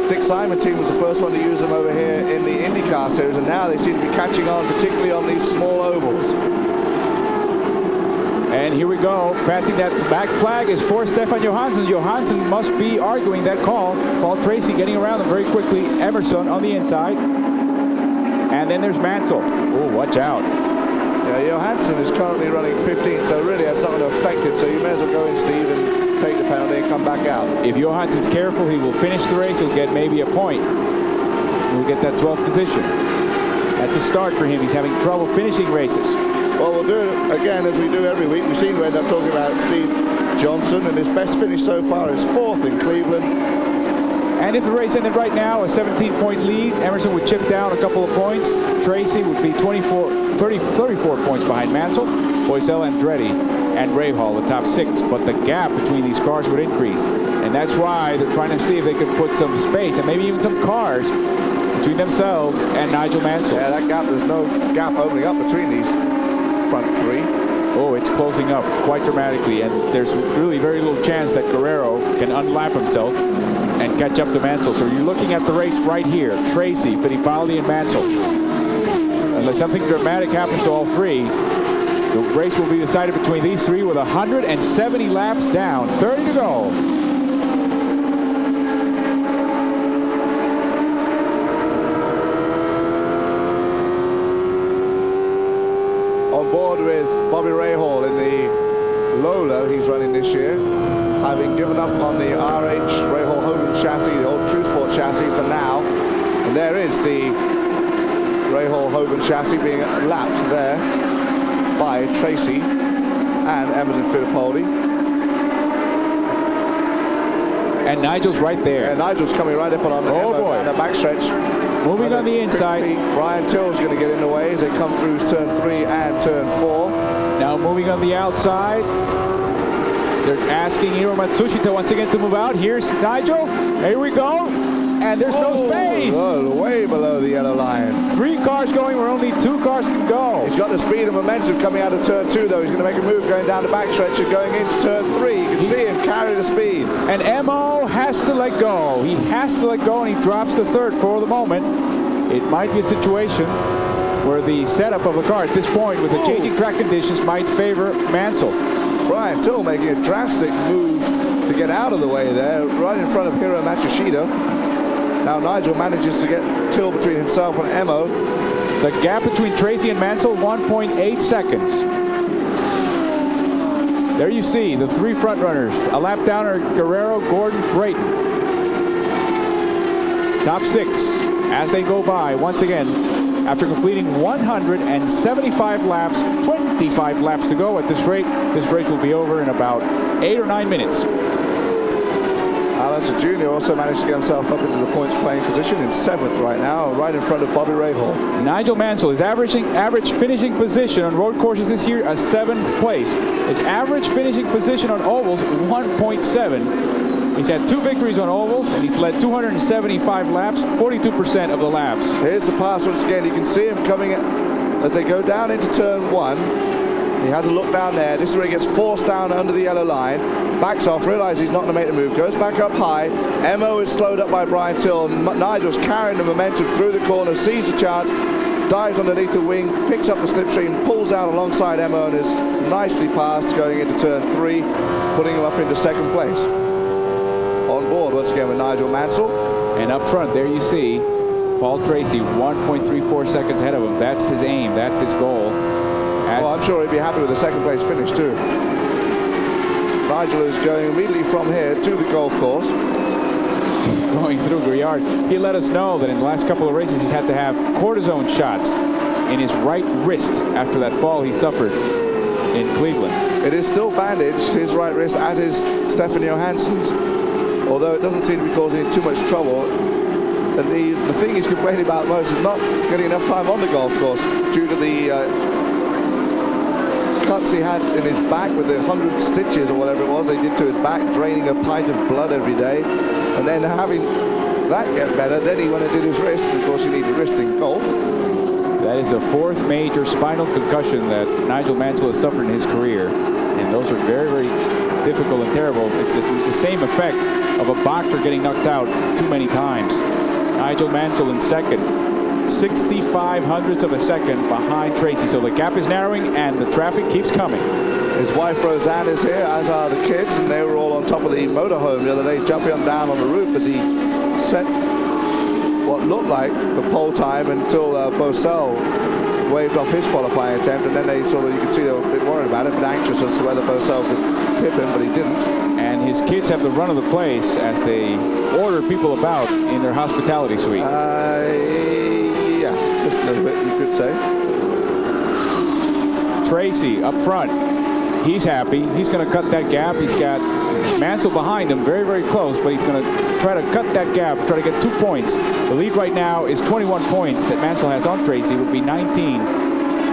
Dick Simon team was the first one to use them over here in the IndyCar series, and now they seem to be catching on, particularly on these small ovals. And here we go. Passing that back flag is for Stefan Johansson. Johansson must be arguing that call. Paul Tracy getting around him very quickly. Emerson on the inside. And then there's Mansell. Oh, watch out. Yeah, Johansson is currently running 15th, so really that's not going to affect him. So you may as well go in, Steve, and take the penalty and come back out. If Johansson's careful, he will finish the race. He'll get maybe a point. He'll get that 12th position. That's a start for him. He's having trouble finishing races. Well, we'll do it again as we do every week. We seem to end up talking about Steve Johnson, and his best finish so far is 4th in Cleveland. And if the race ended right now, a 17-point lead, Emerson would chip down a couple of points. Tracy would be 34 points behind Mansell, Boisel, Andretti, and Rahal, the top 6. But the gap between these cars would increase. And that's why they're trying to see if they could put some space and maybe even some cars between themselves and Nigel Mansell. Yeah, that gap, there's no gap opening up between these front 3. Oh, it's closing up quite dramatically, and there's really very little chance that Guerrero can unlap himself and catch up to Mansell. So you're looking at the race right here. Tracy, Fittipaldi, and Mansell. Unless something dramatic happens to all 3, the race will be decided between these 3 with 170 laps down. 30 to go. On board with Bobby Rahal in the Lola he's running this year, having given up on the RH Rahal Hogan chassis, the old Eurosport chassis for now. And there is the Rahal Hogan chassis being lapped there by Tracy and Emerson Fittipaldi. And Nigel's right there. And Nigel's coming right up on the backstretch. Moving on the inside. Brian Till's going to get in the way as they come through turn 3 and turn 4. Now moving on the outside. They're asking Hiro Matsushita once again to move out. Here's Nigel. Here we go. And there's no space. Oh, way below the yellow line. 3 cars going where only 2 cars can go. He's got the speed and momentum coming out of turn 2, though. He's going to make a move going down the backstretch and going into turn 3. You can see him carry the speed. And Mo has to let go. He has to let go, and he drops to 3rd for the moment. It might be a situation where the setup of the car at this point with the changing track conditions might favor Mansell. Brian Till making a drastic move to get out of the way there, right in front of Hiro Matsushita. Now Nigel manages to get Till between himself and Mo. The gap between Tracy and Mansell, 1.8 seconds. There you see the 3 front runners. A lap down are Guerrero, Gordon, Brayton. Top 6 as they go by once again after completing 175 laps, 25 laps to go at this rate. This race will be over in about 8 or 9 minutes. Alonso Jr. also managed to get himself up into the points playing position in 7th right now, right in front of Bobby Rahal. Nigel Mansell is average finishing position on road courses this year, a 7th place. His average finishing position on ovals, 1.7. He's had 2 victories on ovals, and he's led 275 laps, 42% of the laps. Here's the pass once again. You can see him coming as they go down into turn 1. He has a look down there. This is where he gets forced down under the yellow line. Backs off, realizes he's not going to make the move. Goes back up high. Mo is slowed up by Brian Till. Nigel's carrying the momentum through the corner, sees the chance, dives underneath the wing, picks up the slipstream, pulls out alongside Mo, and is nicely passed going into turn 3, putting him up into 2nd place. On board once again with Nigel Mansell. And up front, there you see Paul Tracy, 1.34 seconds ahead of him. That's his aim. That's his goal. Well, I'm sure he'd be happy with a 2nd place finish too. Nigel is going immediately from here to the golf course. Going through Grillard. He let us know that in the last couple of races he's had to have cortisone shots in his right wrist after that fall he suffered in Cleveland. It is still bandaged, his right wrist, as is Stefan Johansson's. Although it doesn't seem to be causing too much trouble. And the thing he's complaining about most is not getting enough time on the golf course due to the cuts he had in his back with the 100 stitches or whatever it was they did to his back, draining a pint of blood every day. And then having that get better, then he went and did his wrist. Of course, you need a wrist in golf. That is the 4th major spinal concussion that Nigel Mansell has suffered in his career. And those are very, very difficult and terrible. It's the same effect of a boxer getting knocked out too many times. Nigel Mansell in 2nd. 65 hundredths of a second behind Tracy. So the gap is narrowing and the traffic keeps coming. His wife Roseanne is here, as are the kids, and they were all on top of the motorhome the other day, jumping up and down on the roof as he set what looked like the pole time until Bosell waved off his qualifying attempt, and then they sort of, you could see they were a bit worried about it, but anxious as to whether Bosell could pip him, but he didn't. And his kids have the run of the place as they order people about in their hospitality suite. Yes, just a little bit, you could say. Tracy up front. He's happy. He's going to cut that gap. He's got Mansell behind him, very, very close, but he's going to try to cut that gap, try to get 2 points. The lead right now is 21 points that Mansell has on Tracy. It would be 19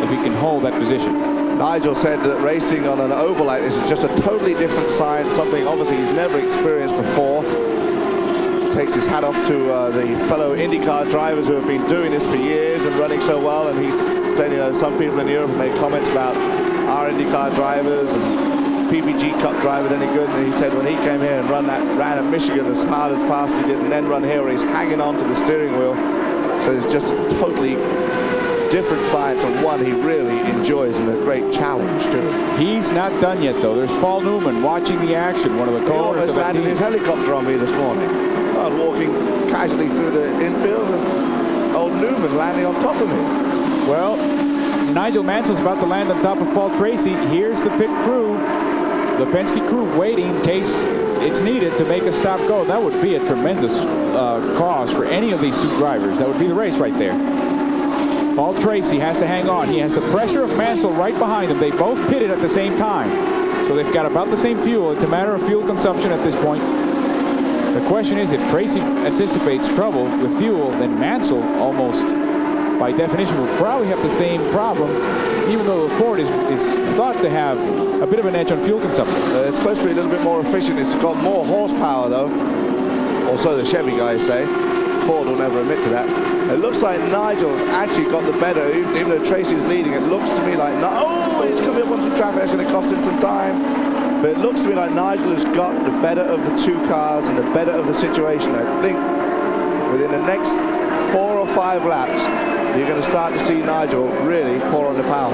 if he can hold that position. Nigel said that racing on an oval like this is just a totally different side, something obviously he's never experienced before. Takes his hat off to the fellow IndyCar drivers who have been doing this for years and running so well, and he's said, you know, some people in Europe have made comments about our IndyCar drivers and PPG Cup drivers any good, and he said when he came here and ran at Michigan as hard and fast he did, and then run here where he's hanging on to the steering wheel, so it's just a totally different science, and one he really enjoys and a great challenge too. He's not done yet though. There's Paul Newman watching the action, one of the co-owners of the team. He almost landed his helicopter on me this morning. I was walking casually through the infield and old Newman landing on top of me. Well, Nigel Mansell's about to land on top of Paul Tracy. Here's the pit crew, the Penske crew waiting in case it's needed to make a stop go. That would be a tremendous cause for any of these two drivers. That would be the race right there. Paul Tracy has to hang on. He has the pressure of Mansell right behind him. They both pitted at the same time. So they've got about the same fuel. It's a matter of fuel consumption at this point. The question is, if Tracy anticipates trouble with fuel, then Mansell almost, by definition, will probably have the same problem, even though the Ford is thought to have a bit of an edge on fuel consumption. It's supposed to be a little bit more efficient. It's got more horsepower, though. Or so the Chevy guys say. Ford will never admit to that. It looks like Nigel's actually got the better, even though Tracy's leading. It looks to me like, he's coming up on some traffic. That's going to cost him some time. But it looks to me like Nigel has got the better of the two cars and the better of the situation. I think within the next 4 or 5 laps, you're going to start to see Nigel really pour on the power.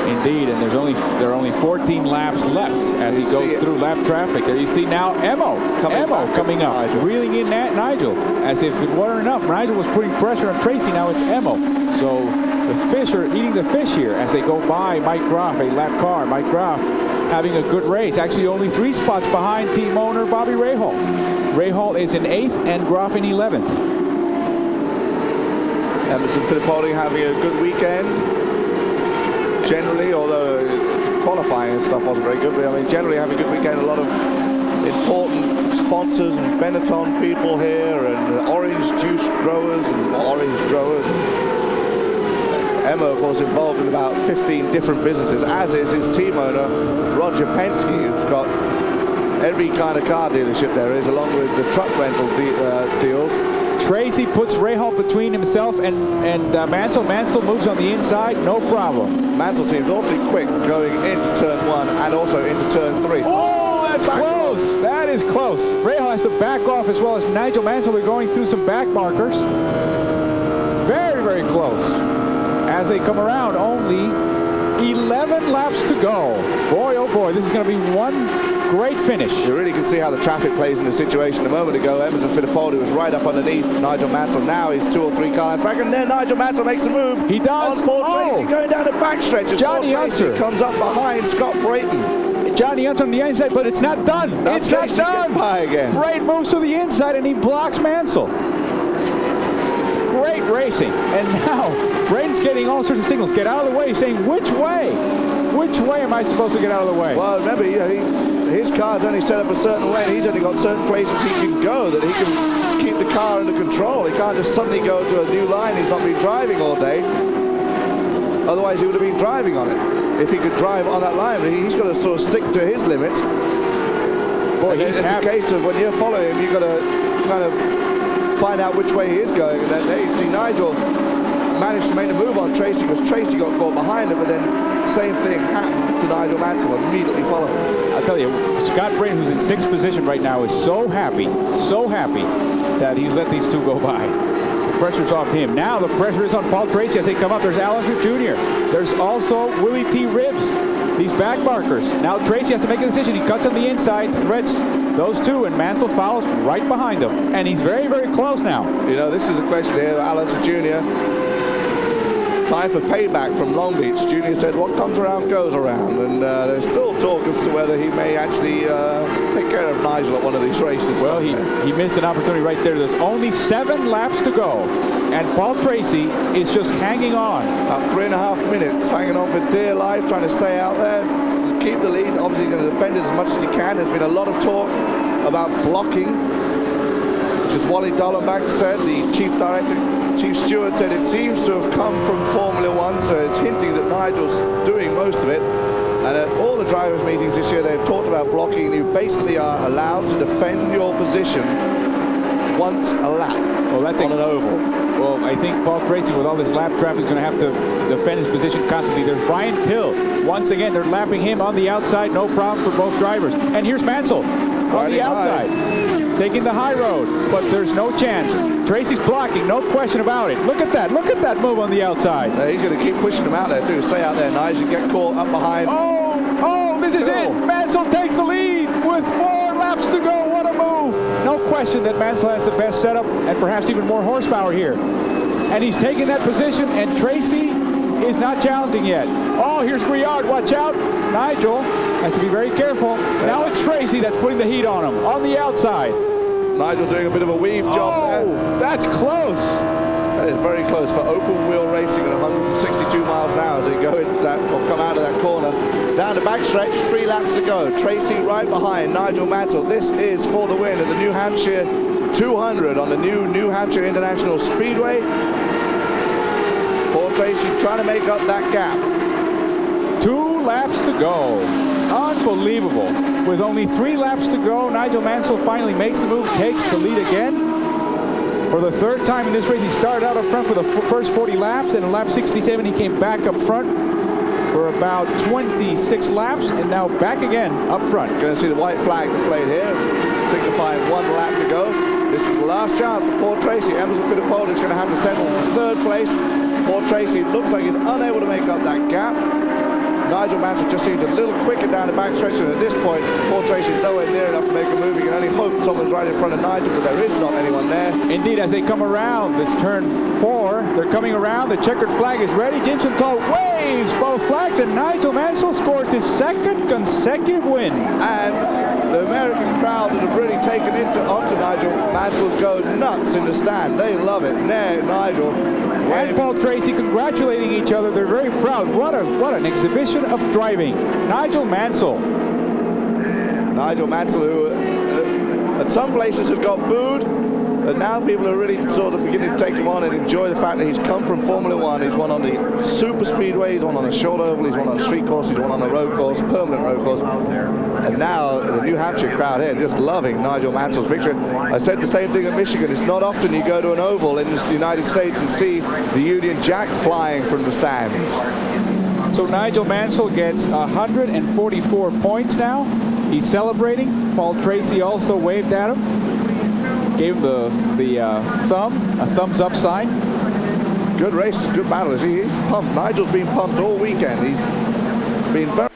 Indeed, and there are only 14 laps left as he goes through lap traffic. There you see now Emo coming up, Nigel. Reeling in that Nigel, as if it weren't enough. Nigel was putting pressure on Tracy, now it's Emo. So the fish are eating the fish here as they go by Mike Groff, a lap car. Mike Groff having a good race, actually only 3 spots behind team owner Bobby Rahal. Rahal is in 8th and Groff in 11th. Emerson Fittipaldi having a good weekend. Generally, although qualifying and stuff wasn't very good, but I mean, generally having a good weekend. A lot of important sponsors and Benetton people here, and orange juice growers and orange growers. Emma, of course, involved in about 15 different businesses, as is his team owner, Roger Penske, who's got every kind of car dealership there is, along with the truck rental deals. Tracy puts Rahal between himself and Mansell. Mansell moves on the inside, no problem. Mansell seems awfully quick going into turn 1 and also into turn 3. Oh, that's close. That is close. Rahal has to back off as well as Nigel Mansell. They're going through some back markers. Very, very close. As they come around, only 11 laps to go. Boy, oh boy, this is going to be one great finish. You really can see how the traffic plays in the situation. A moment ago, Emerson Fittipaldi was right up underneath Nigel Mansell. Now he's 2 or 3 car lengths back, and then Nigel Mansell makes the move. He does. On Paul Tracy going down the backstretch as Johnny Paul Tracy Unser comes up behind Scott Brayton. Johnny Unser on the inside, but it's not done. It's not done. By again. Brayton moves to the inside, and he blocks Mansell. Great racing. And now Brayton's getting all sorts of signals. Get out of the way, saying, which way? Which way am I supposed to get out of the way? Well, remember, his car's only set up a certain way, and he's only got certain places he can go that he can keep the car under control. He can't just suddenly go to a new line he's not been driving all day. Otherwise, he would have been driving on it if he could drive on that line. But he's got to sort of stick to his limits. Boy, it's a case of when you're following him, you've got to kind of find out which way he is going. And then there you see Nigel managed to make the move on Tracy because Tracy got caught behind him, but then same thing happened to Nigel Mansell, immediately followed. I'll tell you, Scott Brayton, who's in 6th position right now, is so happy that he's let these two go by. pressure's off him. Now the pressure is on Paul Tracy as they come up. There's Alonso Jr. There's also Willie T. Ribbs, these back markers. Now Tracy has to make a decision. He cuts on the inside, threats those two, and Mansell follows right behind him. And he's very, very close now. You know, this is a question here. Alonso Jr. Time for payback from Long Beach. Junior said, what comes around goes around. And there's still talk as to whether he may actually take care of Nigel at one of these races. Well, he missed an opportunity right there. There's only 7 laps to go. And Paul Tracy is just hanging on. About 3.5 minutes, hanging on for dear life, trying to stay out there, keep the lead. Obviously going to defend it as much as he can. There's been a lot of talk about blocking, which is Wally Dollenbach said, the chief director. Chief Stewart said it seems to have come from Formula One, so it's hinting that Nigel's doing most of it. And at all the drivers' meetings this year, they've talked about blocking. You basically are allowed to defend your position once a lap on an oval. Well, I think Paul Tracy, with all this lap traffic, is going to have to defend his position constantly. There's Brian Till. Once again, they're lapping him on the outside. No problem for both drivers. And here's Mansell on the outside. Taking the high road, but there's no chance. Tracy's blocking, no question about it. Look at that move on the outside. He's going to keep pushing him out there too. Stay out there, Nigel, and get caught up behind. Oh, this is it. Mansell takes the lead with 4 laps to go. What a move. No question that Mansell has the best setup and perhaps even more horsepower here. And he's taking that position, and Tracy is not challenging yet. Oh, here's Griard, watch out. Nigel has to be very careful. Now it's Tracy that's putting the heat on him, on the outside. Nigel doing a bit of a weave job there. Oh, that's close. That is very close for open wheel racing at 162 miles an hour as they go into that, or come out of that corner. Down the backstretch, 3 laps to go. Tracy right behind Nigel Mansell. This is for the win at the New Hampshire 200 on the New Hampshire International Speedway. Paul Tracy trying to make up that gap. 2 laps to go. Unbelievable. With only 3 laps to go, Nigel Mansell finally makes the move, takes the lead again. For the 3rd time in this race, he started out up front for the first 40 laps, and in lap 67 he came back up front for about 26 laps, and now back again up front. Going to see the white flag displayed here, signifying 1 lap to go. This is the last chance for Paul Tracy. Emerson Fittipaldi is going to have to settle for 3rd place. Paul Tracy looks like he's unable to make up that gap. Nigel Mansell just seems a little quicker down the backstretch, and at this point, Paul Tracy is nowhere near enough to make a move. You can only hope someone's right in front of Nigel, but there is not anyone there. Indeed, as they come around this turn 4, they're coming around. The checkered flag is ready. Jimson Toll waves both flags, and Nigel Mansell scores his 2nd consecutive win. And the American crowd that have really taken onto Nigel Mansell go nuts in the stand. They love it. Nigel and Paul Tracy congratulating each other. They're very proud. What an exhibition of driving. Nigel Mansell. Nigel Mansell, who at some places has got booed, but now people are really sort of beginning to take him on and enjoy the fact that he's come from Formula One. He's won on the super speedway, he's won on a short oval, he's won on a street course, he's won on a road course, permanent road course. And now the New Hampshire crowd here just loving Nigel Mansell's victory. I said the same thing at Michigan. It's not often you go to an oval in the United States and see the Union Jack flying from the stands. So Nigel Mansell gets 144 points now. He's celebrating. Paul Tracy also waved at him, gave him a thumbs up sign. Good race, good battle. He's pumped. Nigel's been pumped all weekend. He's been very...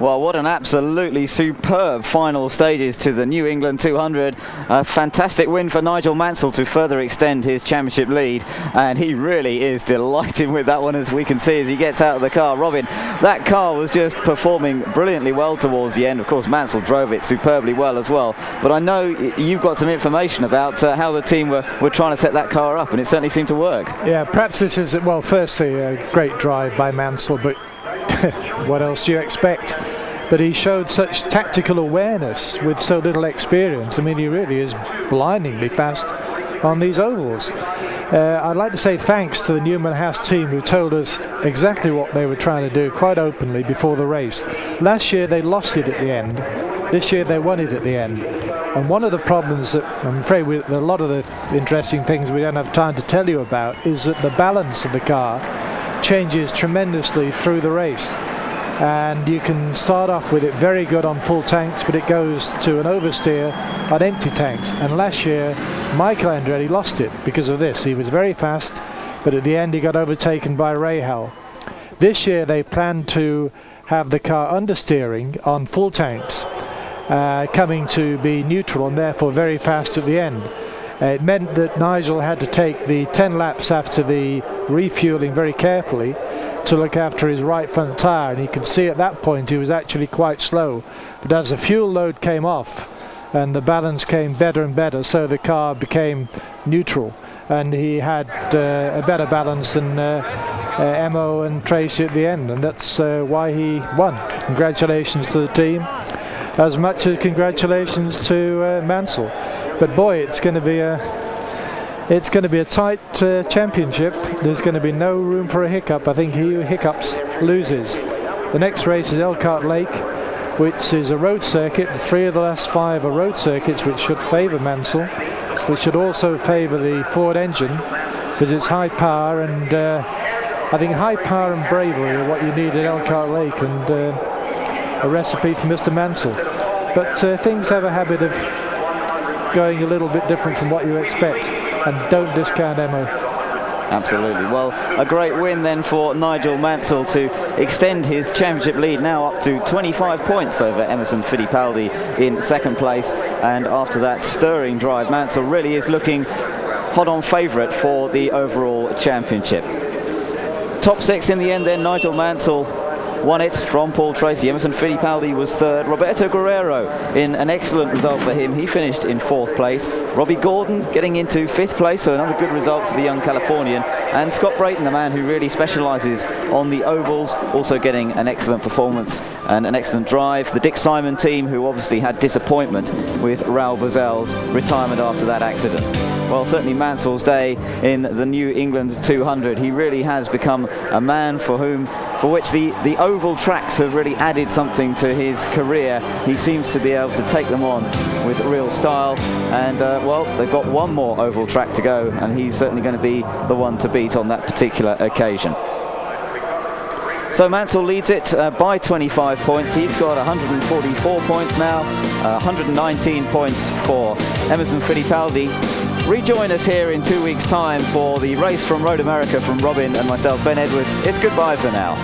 Well, what an absolutely superb final stages to the New England 200. A fantastic win for Nigel Mansell to further extend his championship lead. And he really is delighted with that one, as we can see as he gets out of the car. Robin, that car was just performing brilliantly well towards the end. Of course, Mansell drove it superbly well as well. But I know you've got some information about how the team were trying to set that car up, and it certainly seemed to work. Yeah, perhaps this is, well, firstly, a great drive by Mansell, but what else do you expect? But he showed such tactical awareness with so little experience. I mean, he really is blindingly fast on these ovals. I'd like to say thanks to the Newman House team, who told us exactly what they were trying to do quite openly before the race. Last year they lost it at the end. This year they won it at the end. And one of the problems that I'm afraid a lot of the interesting things we don't have time to tell you about is that the balance of the car changes tremendously through the race. and you can start off with it very good on full tanks, but it goes to an oversteer on empty tanks. And last year Michael Andretti lost it because of this. He was very fast, but at the end he got overtaken by Rahal. This year they plan to have the car understeering on full tanks, coming to be neutral and therefore very fast at the end. It meant that Nigel had to take the 10 laps after the refueling very carefully to look after his right front tyre, and you could see at that point he was actually quite slow. But as the fuel load came off and the balance came better and better, so the car became neutral, and he had a better balance than Emo and Tracy at the end, and that's why he won. Congratulations to the team, as much as congratulations to Mansell. But boy, it's going to be a tight championship. There's going to be no room for a hiccup. I think he who hiccups loses. The next race is Elkhart Lake, which is a road circuit. 3 of the last 5 are road circuits, which should favour Mansell, which should also favour the Ford engine, because it's high power, and I think high power and bravery are what you need at Elkhart Lake, and a recipe for Mr. Mansell. But things have a habit of going a little bit different from what you expect, and don't discount Emo. Absolutely. Well, a great win then for Nigel Mansell to extend his championship lead now up to 25 points over Emerson Fittipaldi in second place, and after that stirring drive, Mansell really is looking hot on favourite for the overall championship. Top 6 in the end then. Nigel Mansell won it from Paul Tracy. Emerson Fittipaldi was third. Roberto Guerrero in an excellent result for him. He finished in 4th place. Robbie Gordon getting into 5th place, so another good result for the young Californian. And Scott Brayton, the man who really specialises on the ovals, also getting an excellent performance and an excellent drive. The Dick Simon team, who obviously had disappointment with Raoul Boesel's retirement after that accident. Well, certainly Mansell's day in the New England 200. He really has become a man for which the oval tracks have really added something to his career. He seems to be able to take them on with real style, and well, they've got one more oval track to go, and he's certainly going to be the one to beat on that particular occasion. So Mansell leads it by 25 points. He's got 144 points now, 119 points for Emerson Fittipaldi. Rejoin us here in 2 weeks' time for the race from Road America from Robin and myself, Ben Edwards. It's goodbye for now.